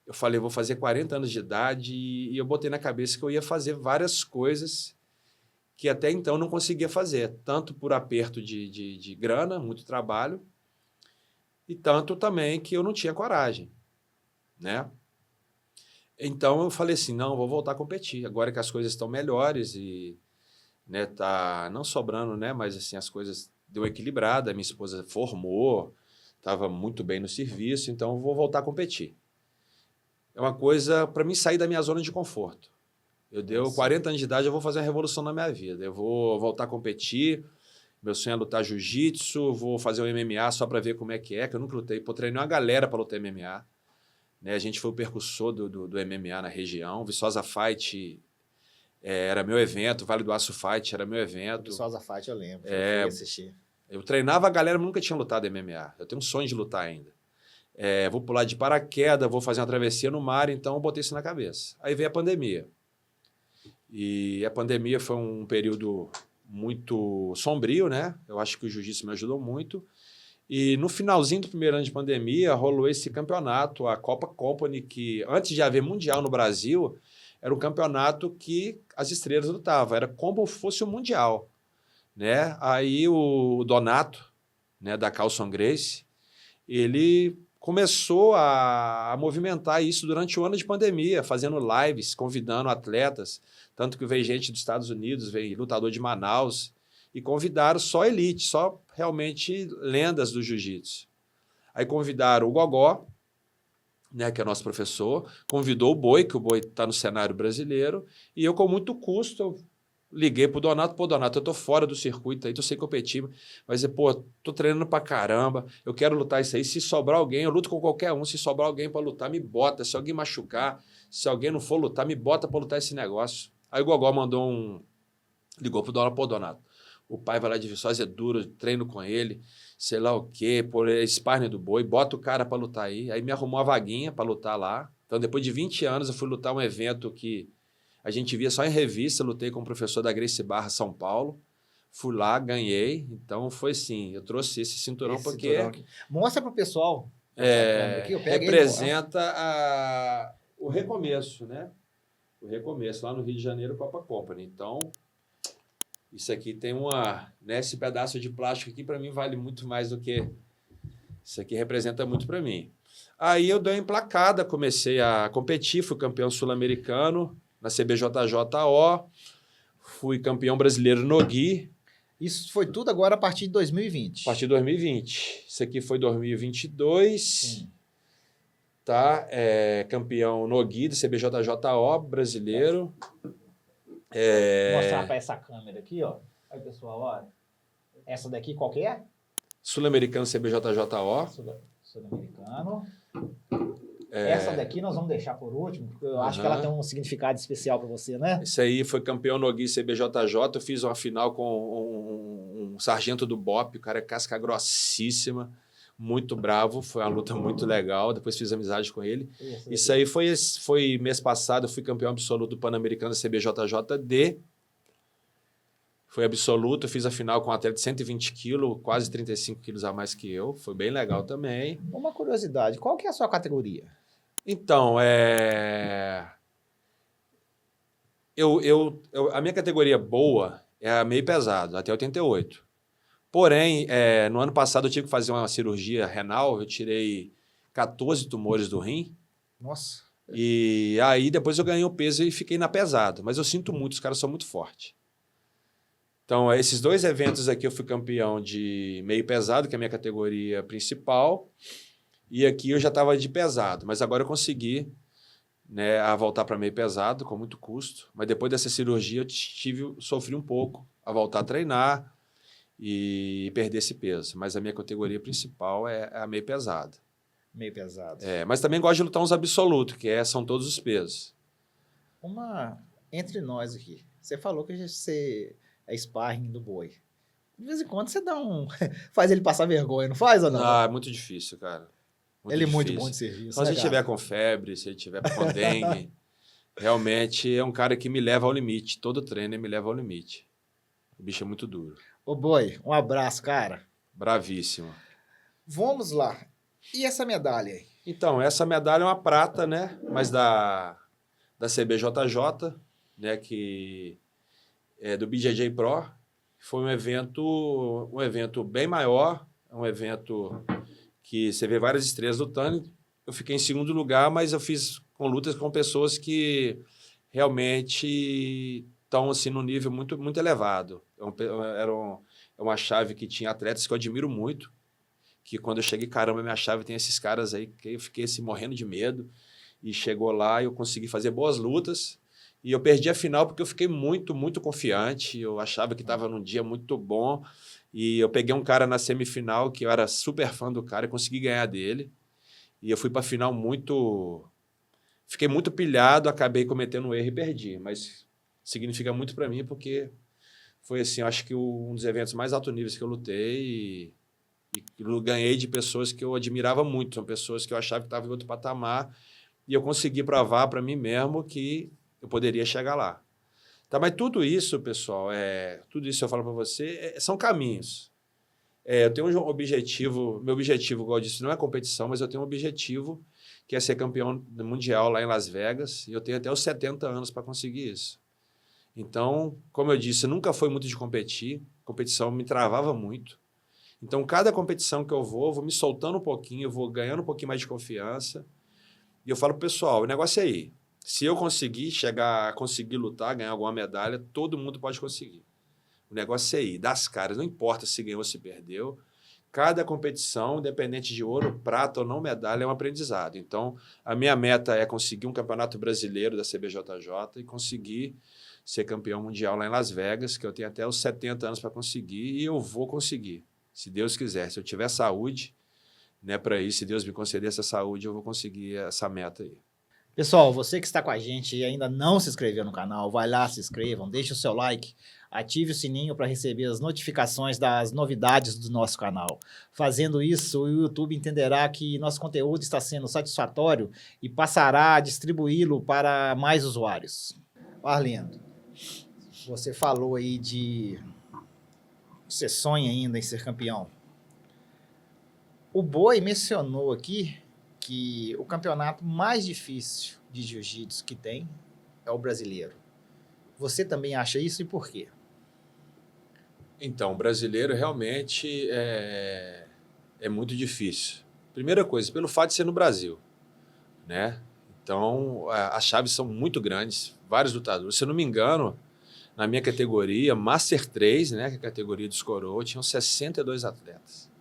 eu falei, vou fazer 40 anos de idade, e eu botei na cabeça que eu ia fazer várias coisas que até então não conseguia fazer, tanto por aperto de grana, muito trabalho, e tanto também que eu não tinha coragem, né? Então eu falei assim, não, vou voltar a competir, agora que as coisas estão melhores e, né, tá não sobrando, né, mas assim, as coisas deu equilibrada, minha esposa formou, estava muito bem no serviço, então eu vou voltar a competir. É uma coisa para mim sair da minha zona de conforto. Eu deu 40 anos de idade, eu vou fazer uma revolução na minha vida. Eu vou voltar a competir, meu sonho é lutar jiu-jitsu, vou fazer um MMA só para ver como é, que eu nunca lutei. Pô, treinei uma galera para lutar MMA. Né? A gente foi o percussor do MMA na região. Viçosa Fight era meu evento, Vale do Aço Fight era meu evento. Viçosa Fight eu lembro, eu fui assistir. Eu treinava a galera, mas nunca tinha lutado MMA. Eu tenho um sonho de lutar ainda. vou pular de paraquedas, vou fazer uma travessia no mar, então eu botei isso na cabeça. Aí veio a pandemia. E a pandemia foi um período muito sombrio, né? Eu acho que o jiu-jitsu me ajudou muito. E no finalzinho do primeiro ano de pandemia, rolou esse campeonato, a Copa Company, que antes de haver Mundial no Brasil, era um campeonato que as estrelas lutavam, era como se fosse o Mundial, né? Aí o Donato, né, da Carlson Gracie, ele começou a movimentar isso durante o ano de pandemia, fazendo lives, convidando atletas, tanto que veio gente dos Estados Unidos, veio lutador de Manaus, e convidaram só elite, só realmente lendas do jiu-jitsu. Aí convidaram o Gogó, né, que é nosso professor, convidou o Boi, que o Boi está no cenário brasileiro, e eu, com muito custo, liguei pro Donato, pô, Donato, eu tô fora do circuito aí, tô sem competir, mas, pô, tô treinando pra caramba, eu quero lutar isso aí, se sobrar alguém, eu luto com qualquer um, se sobrar alguém pra lutar, me bota, se alguém machucar, se alguém não for lutar, me bota pra lutar esse negócio. Aí o Gogó ligou pro Donato, pô, Donato, o pai vai lá de Viçosa, é duro, treino com ele, sei lá o quê, pô, é sparring do Boi, bota o cara pra lutar aí me arrumou uma vaguinha pra lutar lá, então depois de 20 anos eu fui lutar um evento que a gente via só em revista, lutei com o professor da Gracie Barra, São Paulo. Fui lá, ganhei. Então, foi assim, eu trouxe esse cinturão porque mostra para o pessoal. Aqui, representa o recomeço, né? O recomeço, lá no Rio de Janeiro, Copa Company. Então, isso aqui tem esse pedaço de plástico aqui, para mim, vale muito mais do que... Isso aqui representa muito para mim. Aí eu dei uma emplacada, comecei a competir, fui campeão sul-americano, na CBJJO, fui campeão brasileiro no Gui. Isso foi tudo agora a partir de 2020? A partir de 2020. Isso aqui foi 2022. Sim. Tá? Campeão no Gui do CBJJO brasileiro. Vou mostrar para essa câmera aqui, ó. Aí, pessoal, olha. Essa daqui qual que é? Sul-americano CBJJO. Sul-americano. Essa daqui nós vamos deixar por último, porque eu acho que ela tem um significado especial para você, né? Isso aí foi campeão no Gui CBJJ. Eu fiz uma final com um sargento do BOP, o cara é casca grossíssima, muito bravo. Foi uma luta muito legal. Depois fiz amizade com ele. Isso aí foi mês passado. Eu fui campeão absoluto do Pan-Americano CBJJD. Foi absoluto. Eu fiz a final com um atleta de 120 quilos, quase 35 quilos a mais que eu. Foi bem legal também. Uma curiosidade, qual que é a sua categoria? Então, a minha categoria boa é a meio pesado, até 88. Porém, no ano passado eu tive que fazer uma cirurgia renal, eu tirei 14 tumores do rim. Nossa. E aí depois eu ganhei o peso e fiquei na pesado. Mas eu sinto muito, os caras são muito fortes. Então, esses dois eventos aqui eu fui campeão de meio pesado, que é a minha categoria principal. E aqui eu já estava de pesado, mas agora eu consegui, né, a voltar para meio pesado, com muito custo. Mas depois dessa cirurgia eu sofri um pouco a voltar a treinar e perder esse peso. Mas a minha categoria principal é a meio pesado. Meio pesado. Mas também gosto de lutar uns absolutos, que são todos os pesos. Entre nós aqui, você falou que você é sparring do Boi. De vez em quando você faz ele passar vergonha, não faz ou não? Ah, é muito difícil, cara. Ele é muito bom de serviço. Então, se ele estiver com febre, se ele estiver com dengue, realmente é um cara que me leva ao limite. Todo treino me leva ao limite. O bicho é muito duro. Ô, Boi, um abraço, cara. Bravíssimo. Vamos lá. E essa medalha aí? Então, essa medalha é uma prata, né? Mas da CBJJ, né? Que é do BJJ Pro. Foi um evento bem maior, um evento que você vê várias estrelas lutando. Eu fiquei em segundo lugar, mas eu fiz com lutas com pessoas que realmente estão assim, num nível muito, muito elevado. Era uma chave que tinha atletas que eu admiro muito, que quando eu cheguei, caramba, minha chave tem esses caras aí, que eu fiquei assim, morrendo de medo, e chegou lá e eu consegui fazer boas lutas, e eu perdi a final porque eu fiquei muito, muito confiante, eu achava que estava num dia muito bom, e eu peguei um cara na semifinal que eu era super fã do cara e consegui ganhar dele. E eu fui para a final muito... Fiquei muito pilhado, acabei cometendo um erro e perdi. Mas significa muito para mim porque foi, assim, eu acho que um dos eventos mais alto níveis que eu lutei. E ganhei de pessoas que eu admirava muito, são pessoas que eu achava que estavam em outro patamar, e eu consegui provar para mim mesmo que eu poderia chegar lá. Tá, mas tudo isso, pessoal, tudo isso eu falo para você, são caminhos. Eu tenho um objetivo, meu objetivo, igual eu disse, não é competição, mas eu tenho um objetivo que é ser campeão mundial lá em Las Vegas, e eu tenho até os 70 anos para conseguir isso. Então, como eu disse, nunca foi muito de competir, competição me travava muito. Então, cada competição que eu vou me soltando um pouquinho, eu vou ganhando um pouquinho mais de confiança, e eu falo, pessoal, o negócio é aí. Se eu conseguir chegar a conseguir lutar, ganhar alguma medalha, todo mundo pode conseguir. O negócio é aí, das caras, não importa se ganhou ou se perdeu. Cada competição, independente de ouro, prata ou não medalha, é um aprendizado. Então, a minha meta é conseguir um campeonato brasileiro da CBJJ e conseguir ser campeão mundial lá em Las Vegas, que eu tenho até os 70 anos para conseguir, e eu vou conseguir, se Deus quiser. Se eu tiver saúde, né, para isso, se Deus me conceder essa saúde, eu vou conseguir essa meta aí. Pessoal, você que está com a gente e ainda não se inscreveu no canal, vai lá, se inscrevam, deixe o seu like, ative o sininho para receber as notificações das novidades do nosso canal. Fazendo isso, o YouTube entenderá que nosso conteúdo está sendo satisfatório e passará a distribuí-lo para mais usuários. Arlindo, você falou aí de... Você sonha ainda em ser campeão. O Boi mencionou aqui que o campeonato mais difícil de jiu-jitsu que tem é o brasileiro. Você também acha isso e por quê? Então, o brasileiro realmente é muito difícil. Primeira coisa, pelo fato de ser no Brasil, né? Então, as chaves são muito grandes, vários lutadores. Se eu não me engano, na minha categoria, Master 3, né, que é a categoria dos coroa, tinham 62 atletas.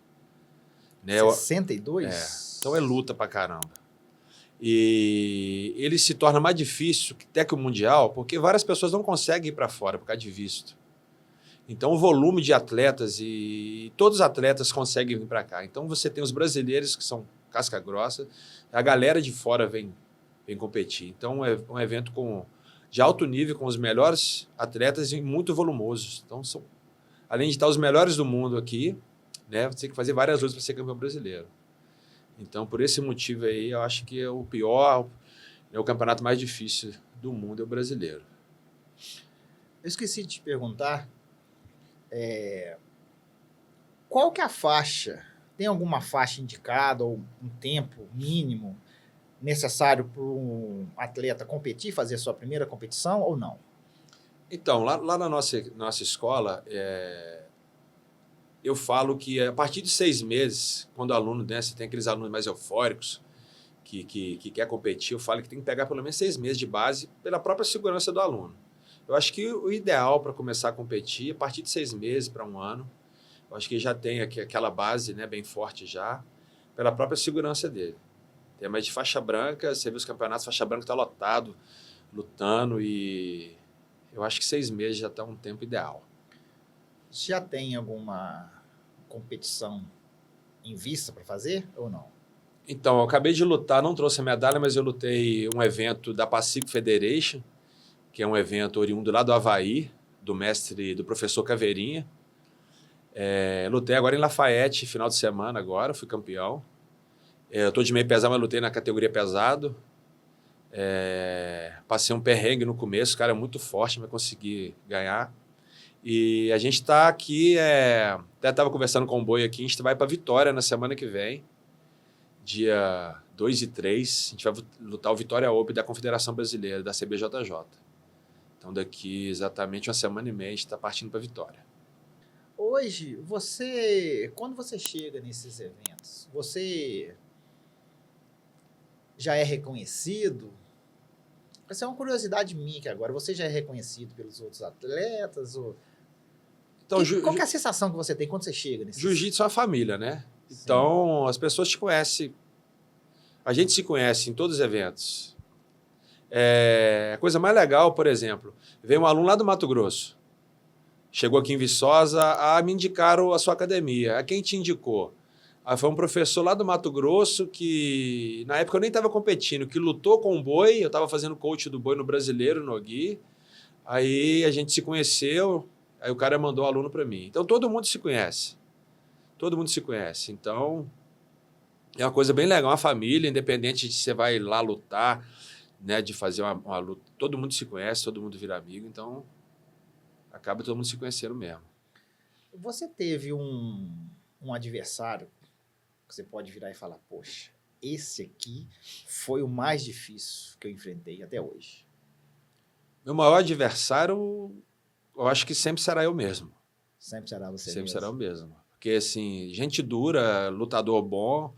Né? 62? Então é luta pra caramba. E ele se torna mais difícil até que o Mundial, porque várias pessoas não conseguem ir para fora por causa de visto. Então o volume de atletas, e todos os atletas conseguem vir para cá. Então você tem os brasileiros que são casca grossa, a galera de fora vem competir. Então é um evento de alto nível, com os melhores atletas e muito volumosos. Então, além de estar os melhores do mundo aqui, né, você tem que fazer várias lutas para ser campeão brasileiro. Então, por esse motivo aí, eu acho que o pior, o campeonato mais difícil do mundo é o brasileiro. Eu esqueci de te perguntar, qual que é a faixa? Tem alguma faixa indicada ou um tempo mínimo necessário para um atleta competir, fazer a sua primeira competição ou não? Então, lá na nossa escola, eu falo que a partir de 6 meses, quando o aluno, né, você tem aqueles alunos mais eufóricos que quer competir, eu falo que tem que pegar pelo menos 6 meses de base pela própria segurança do aluno. Eu acho que o ideal para começar a competir, a partir de 6 meses para 1 ano, eu acho que já tem aquela base, né, bem forte já, pela própria segurança dele. Tem mais de faixa branca, você vê os campeonatos, faixa branca está lotado, lutando, e eu acho que 6 meses já está um tempo ideal. Já tem alguma competição em vista para fazer ou não? Então, eu acabei de lutar, não trouxe a medalha, mas eu lutei um evento da Pacific Federation, que é um evento oriundo lá do Havaí, do professor Caveirinha. Lutei agora em Lafayette, final de semana agora, fui campeão. Eu estou de meio pesado, mas lutei na categoria pesado. Passei um perrengue no começo, o cara é muito forte, mas consegui ganhar. E a gente está aqui, até estava conversando com o Boi aqui, a gente vai para Vitória na semana que vem, dia 2 e 3, a gente vai lutar o Vitória Open da Confederação Brasileira, da CBJJ. Então daqui exatamente uma semana e meia a gente está partindo para Vitória. Hoje, quando você chega nesses eventos, você já é reconhecido? Essa é uma curiosidade minha que agora, você já é reconhecido pelos outros atletas? Então, qual que é a sensação que você tem quando você chega nesse? Jiu-jitsu é uma família, né? Sim. Então, as pessoas te conhecem. A gente se conhece em todos os eventos. A coisa mais legal, por exemplo, veio um aluno lá do Mato Grosso. Chegou aqui em Viçosa, me indicaram a sua academia. A quem te indicou? Foi um professor lá do Mato Grosso que, na época eu nem estava competindo, que lutou com o Boi, eu estava fazendo coach do Boi no Brasileiro, no Gui. Aí a gente se conheceu, aí o cara mandou o aluno para mim. Então todo mundo se conhece. todo mundo se conhece. Então, é uma coisa bem legal, uma família, independente de você vai lá lutar, né, de fazer uma luta, todo mundo se conhece, todo mundo vira amigo, então acaba todo mundo se conhecendo mesmo. Você teve um adversário que você pode virar e falar, poxa, esse aqui foi o mais difícil que eu enfrentei até hoje. Meu maior adversário, eu acho que sempre será eu mesmo. Sempre será você Sempre mesmo. será eu mesmo. Porque, assim, gente dura, lutador bom,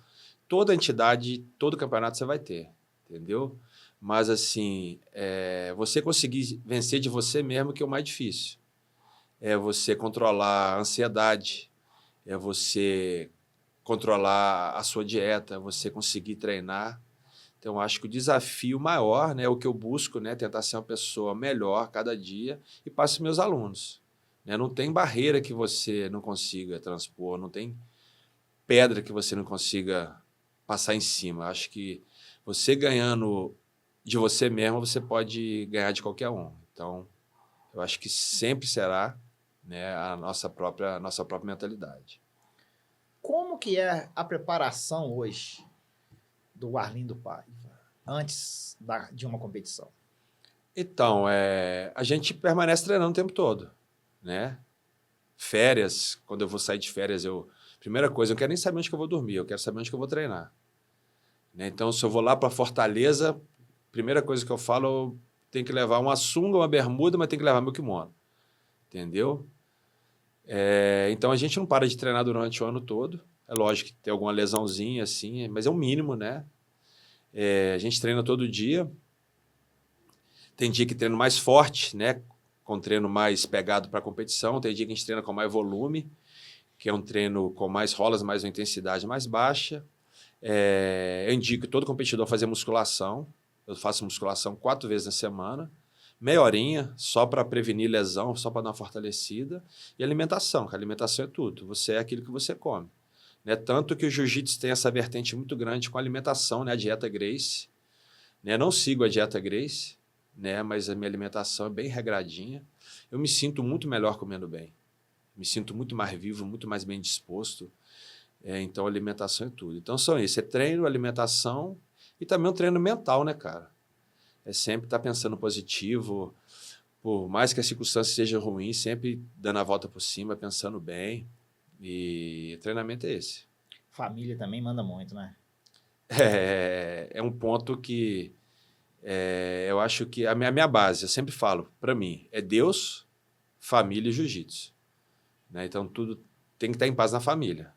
toda entidade, todo campeonato você vai ter, entendeu? Mas, assim, você conseguir vencer de você mesmo que é o mais difícil. É você controlar a ansiedade, é você controlar a sua dieta, você conseguir treinar. Então, acho que o desafio maior, né, o que eu busco, né, tentar ser uma pessoa melhor cada dia e passo para meus alunos. Né? Não tem barreira que você não consiga transpor, não tem pedra que você não consiga passar em cima. Acho que você ganhando de você mesmo, você pode ganhar de qualquer um. Então, eu acho que sempre será, né, a nossa própria mentalidade. Como que é a preparação hoje do Arlindo Paiva antes de uma competição? Então, a gente permanece treinando o tempo todo, né? Férias, quando eu vou sair de férias, primeira coisa, eu não quero nem saber onde que eu vou dormir, eu quero saber onde que eu vou treinar. Né? Então, se eu vou lá para Fortaleza, primeira coisa que eu falo, eu tenho que levar uma sunga, uma bermuda, mas tenho que levar meu kimono. Entendeu? Então, a gente não para de treinar durante o ano todo. É lógico que tem alguma lesãozinha, assim, mas é o mínimo, né? A gente treina todo dia. Tem dia que treino mais forte, né? Com treino mais pegado para a competição. Tem dia que a gente treina com mais volume, que é um treino com mais rolas, mais uma intensidade mais baixa. Eu indico todo competidor fazer musculação. Eu faço musculação 4 vezes na semana. Meia horinha, só para prevenir lesão, só para dar uma fortalecida. E alimentação, que a alimentação é tudo. Você é aquilo que você come. Né? Tanto que o jiu-jitsu tem essa vertente muito grande com a alimentação, né? A dieta Gracie. Né? Não sigo a dieta Gracie, né? Mas a minha alimentação é bem regradinha. Eu me sinto muito melhor comendo bem. Me sinto muito mais vivo, muito mais bem disposto. Então, alimentação é tudo. Então, são isso. É treino, alimentação e também um treino mental, né, cara? É sempre estar pensando positivo, por mais que a circunstância seja ruim, sempre dando a volta por cima, pensando bem. E treinamento é esse. Família também manda muito, né? É um ponto que eu acho que a minha base, eu sempre falo, para mim, é Deus, família e jiu-jitsu. Né? Então, tudo tem que estar em paz na família.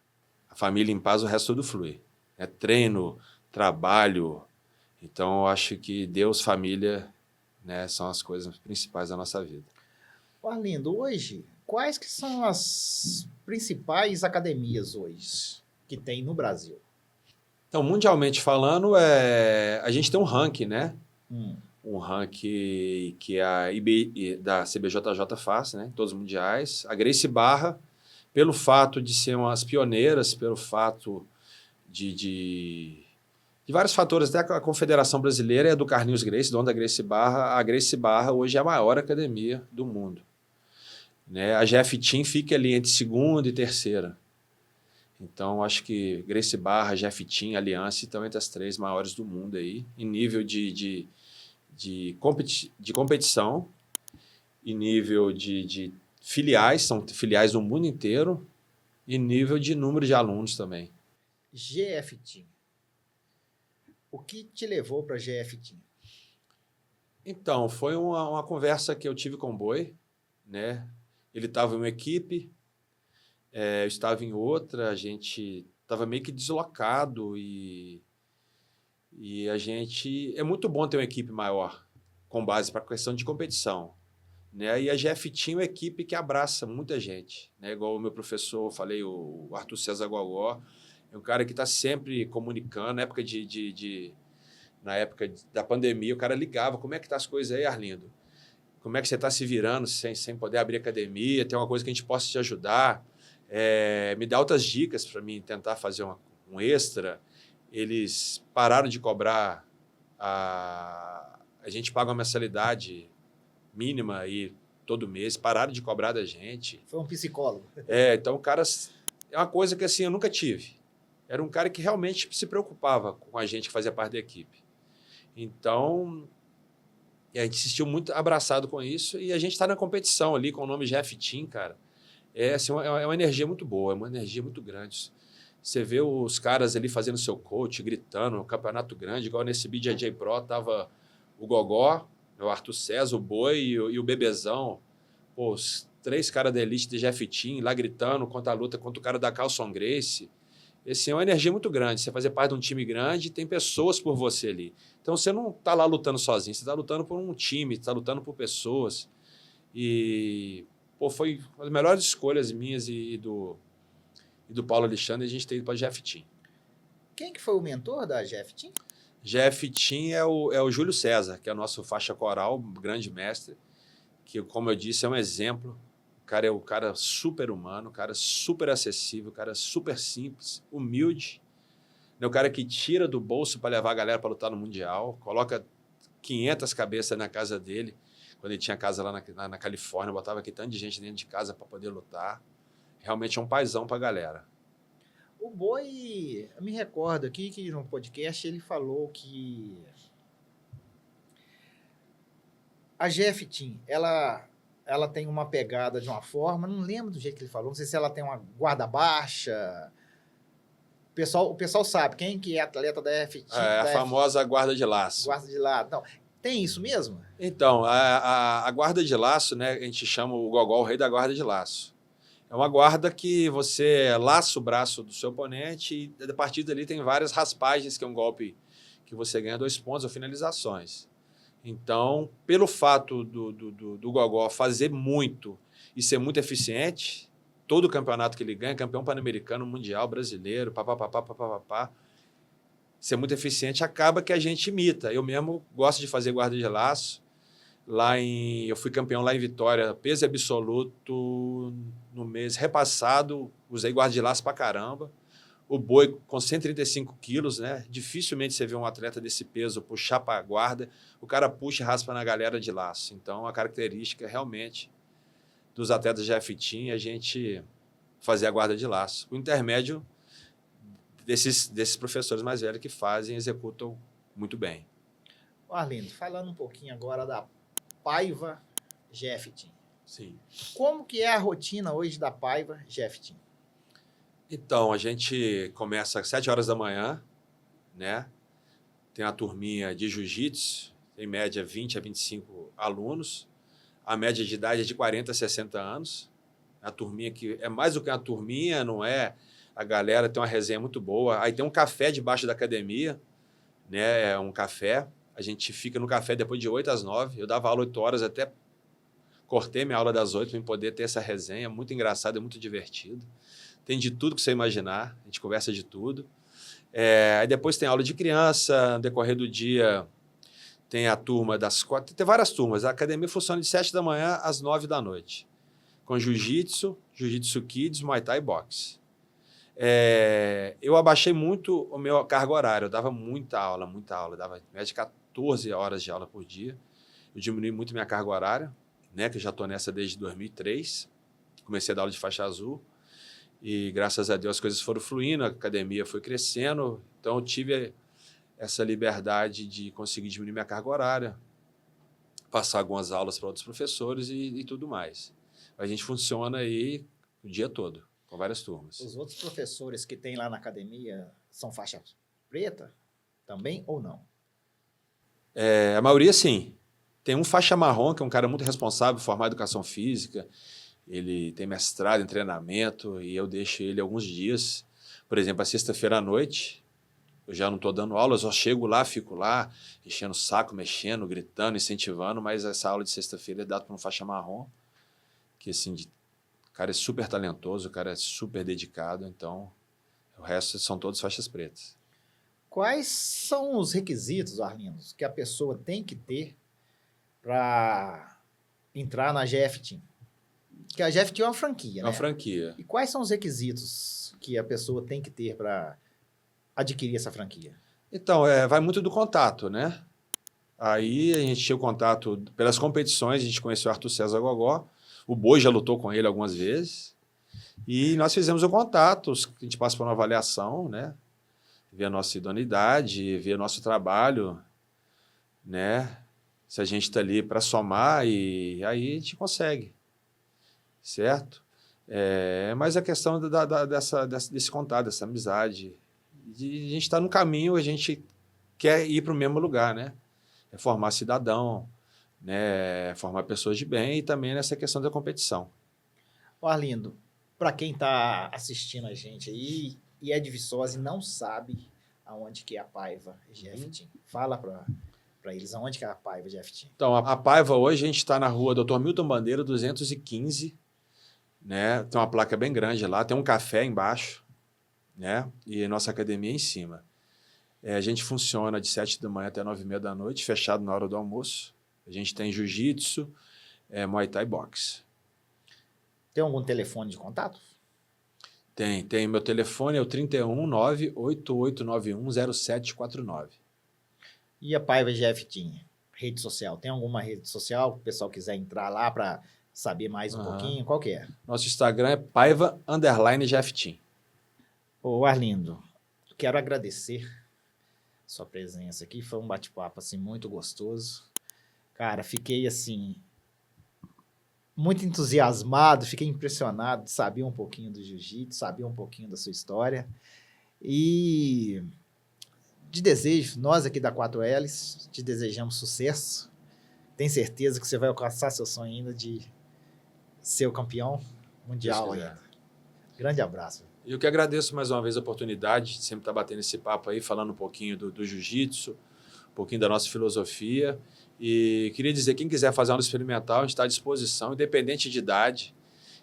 A família em paz, o resto tudo flui. Treino, trabalho. Então, eu acho que Deus, família, né, são as coisas principais da nossa vida. Arlindo, hoje, quais que são as principais academias hoje que tem no Brasil? Então, mundialmente falando, a gente tem um ranking, né? Um ranking que a da CBJJ faz, né? Todos os mundiais. A Gracie Barra, pelo fato de ser umas pioneiras, pelo fato de vários fatores, até a Confederação Brasileira é do Carlinhos Gracie, dono da Gracie Barra. A Gracie Barra hoje é a maior academia do mundo. Né? A GF Team fica ali entre segunda e terceira. Então, acho que Gracie Barra, GF Team, Aliança estão entre as 3 maiores do mundo aí, em nível de competição, em nível de filiais, são filiais do mundo inteiro, e nível de número de alunos também. GF Team. O que te levou para a GF Team? Então, foi uma conversa que eu tive com o Boi, né? Ele estava em uma equipe, eu estava em outra, a gente estava meio que deslocado e a gente... É muito bom ter uma equipe maior, com base para a questão de competição. Né? E a GF Team é uma equipe que abraça muita gente. Né? Igual o meu professor, falei, o Arthur César Gogó, é um cara que está sempre comunicando. Na época da pandemia, o cara ligava, como é que tá as coisas aí, Arlindo? Como é que você está se virando sem poder abrir academia? Tem uma coisa que a gente possa te ajudar? Me dá outras dicas para mim tentar fazer um extra. Eles pararam de cobrar, a gente paga uma mensalidade mínima aí todo mês, pararam de cobrar da gente. Foi um psicólogo. Então o cara é uma coisa que assim, eu nunca tive. Era um cara que realmente se preocupava com a gente que fazia parte da equipe. Então, a gente se sentiu muito abraçado com isso e a gente está na competição ali com o nome Jeff Team, cara. Assim, é uma energia muito boa, é uma energia muito grande. Você vê os caras ali fazendo seu coach, gritando, um campeonato grande, igual nesse BJJ Pro, tava o Gogó, o Arthur César, o Boi e o Bebezão. Pô, os 3 caras da elite de Jeff Team lá gritando contra a luta contra o cara da Carlson Gracie. Esse é uma energia muito grande. Você fazer parte de um time grande, tem pessoas por você ali. Então você não está lá lutando sozinho, você está lutando por um time, está lutando por pessoas. E pô, foi uma das melhores escolhas minhas e do Paulo Alexandre a gente ter ido para Jeff Team. Quem que foi o mentor da Jeff Team? Jeff Team é o Júlio César, que é o nosso faixa coral, grande mestre, que, como eu disse, é um exemplo. O cara é um cara super humano, um cara super acessível, um cara super simples, humilde. É o cara que tira do bolso para levar a galera para lutar no Mundial, coloca 500 cabeças na casa dele. Quando ele tinha casa lá na Califórnia, botava aqui tanto de gente dentro de casa para poder lutar. Realmente é um paizão para a galera. O Boi, eu me recordo aqui que no podcast ele falou que a Jeff Team, ela tem uma pegada de uma forma, não lembro do jeito que ele falou, não sei se ela tem uma guarda baixa. O pessoal sabe quem que é atleta da Jeff Team. É a famosa guarda de laço. Guarda de lado. Não, tem isso mesmo? Então, a guarda de laço, né, a gente chama o Gogó o rei da guarda de laço. É uma guarda que você laça o braço do seu oponente e a partir dali tem várias raspagens, que é um golpe que você ganha 2 pontos ou finalizações. Então, pelo fato do Gogó fazer muito e ser muito eficiente, todo campeonato que ele ganha, campeão pan-americano, mundial, brasileiro, papapá, ser muito eficiente, acaba que a gente imita. Eu mesmo gosto de fazer guarda de laço. Eu fui campeão lá em Vitória, peso absoluto, no mês repassado, usei guarda de laço pra caramba. O Boi com 135 quilos, né? Dificilmente você vê um atleta desse peso puxar para a guarda, o cara puxa e raspa na galera de laço. Então, a característica realmente dos atletas de Jeff Team é a gente fazer a guarda de laço. O intermédio desses professores mais velhos que executam muito bem. Arlindo, falando um pouquinho agora da Paiva Jeff Team. Sim. Como que é a rotina hoje da Paiva Jeff Team? Então, a gente começa às 7 horas da manhã, né? Tem a turminha de jiu-jitsu, em média 20 a 25 alunos. A média de idade é de 40 a 60 anos. A turminha que é mais do que uma turminha, não é? A galera tem uma resenha muito boa. Aí tem um café debaixo da academia, né? É um café. A gente fica no café depois de 8 às 9. Eu dava aula 8 horas, até cortei minha aula das 8 para poder ter essa resenha. Muito engraçado, é muito divertido. Tem de tudo que você imaginar. A gente conversa de tudo. Aí depois tem aula de criança. No decorrer do dia tem a turma das 4. Tem várias turmas. A academia funciona de 7 da manhã às 9 da noite. Com jiu-jitsu, jiu-jitsu kids, muay thai e boxe. Eu abaixei muito o meu carga horária. Eu dava muita aula. Eu dava média de 14 horas de aula por dia. Eu diminui muito minha carga horária, né? Que eu já estou nessa desde 2003. Comecei a dar aula de faixa azul. E, graças a Deus, as coisas foram fluindo. A academia foi crescendo. Então, eu tive essa liberdade de conseguir diminuir minha carga horária. Passar algumas aulas para outros professores e tudo mais. A gente funciona aí o dia todo, com várias turmas. Os outros professores que tem lá na academia são faixa preta também ou não? A maioria, sim. Tem um faixa marrom, que é um cara muito responsável, formado em educação física. Ele tem mestrado em treinamento e eu deixo ele alguns dias. Por exemplo, a sexta-feira à noite, eu já não estou dando aula, eu só chego lá, fico lá, enchendo o saco, mexendo, gritando, incentivando, mas essa aula de sexta-feira é dada por um faixa marrom, que assim, o cara é super talentoso, o cara é super dedicado, então o resto são todos faixas pretas. Quais são os requisitos, Arlindo, que a pessoa tem que ter para entrar na Jeff Team? Porque a Jeff Team é uma franquia, né? É uma franquia. E quais são os requisitos que a pessoa tem que ter para adquirir essa franquia? Então, vai muito do contato, né? Aí a gente tinha o contato pelas competições, a gente conheceu o Arthur César Gogó, o Boi já lutou com ele algumas vezes, E nós fizemos o contato, a gente passa por uma avaliação, né? Ver a nossa idoneidade, ver o nosso trabalho, né? Se a gente está ali para somar e aí a gente consegue, certo? Mas a questão desse contato, dessa amizade, de a gente estar no caminho, a gente quer ir para o mesmo lugar, né? É formar cidadão, né? Formar pessoas de bem e também nessa questão da competição. Ó, Arlindo, para quem está assistindo a gente aí e é de Viçosa e não sabe aonde que é a Paiva GF Team, fala para eles aonde que é a Paiva GF Team. Então, a Paiva hoje a gente está na rua Dr. Milton Bandeira, 215, né? Tem uma placa bem grande lá, tem um café embaixo, né? E nossa academia em cima. A gente funciona de 7 da manhã até 9h30 da noite, fechado na hora do almoço. A gente tem jiu-jitsu, Muay Thai boxe. Tem algum telefone de contato? Tem. Meu telefone é o 31988910749. E a Paiva GF Team? Rede social. Tem alguma rede social que o pessoal quiser entrar lá para saber mais um pouquinho? Qual que é? Nosso Instagram é Paiva_GF Team. Ô, Arlindo, quero agradecer sua presença aqui. Foi um bate-papo assim, muito gostoso. Cara, fiquei assim muito entusiasmado, fiquei impressionado de saber um pouquinho do jiu-jitsu, saber um pouquinho da sua história. E de desejo, nós aqui da 4Ls, te desejamos sucesso. Tenho certeza que você vai alcançar seu sonho ainda de ser o campeão mundial ainda. Grande abraço. Eu que agradeço mais uma vez a oportunidade de sempre estar batendo esse papo aí, falando um pouquinho do jiu-jitsu, um pouquinho da nossa filosofia. E queria dizer, quem quiser fazer aula experimental, a gente está à disposição, independente de idade,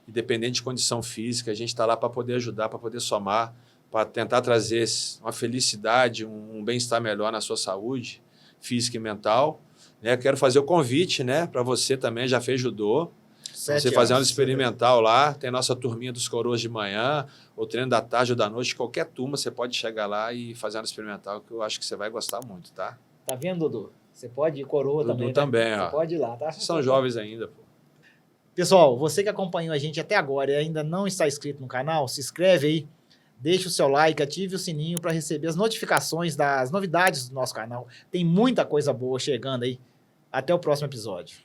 independente de condição física, a gente está lá para poder ajudar, para poder somar, para tentar trazer uma felicidade, um bem-estar melhor na sua saúde física e mental. Né? Quero fazer o convite, né, para você também, já fez judô, você fazer aula experimental lá, tem nossa turminha dos coroas de manhã, ou treino da tarde ou da noite, qualquer turma, você pode chegar lá e fazer aula experimental, que eu acho que você vai gostar muito, tá? Tá vendo, Dudu? Você pode ir coroa Dudu também, também, né? ó. Você pode ir lá, tá? Vocês são jovens ainda, pô. Pessoal, você que acompanhou a gente até agora e ainda não está inscrito no canal, se inscreve aí, deixa o seu like, ative o sininho para receber as notificações das novidades do nosso canal. Tem muita coisa boa chegando aí. Até o próximo episódio.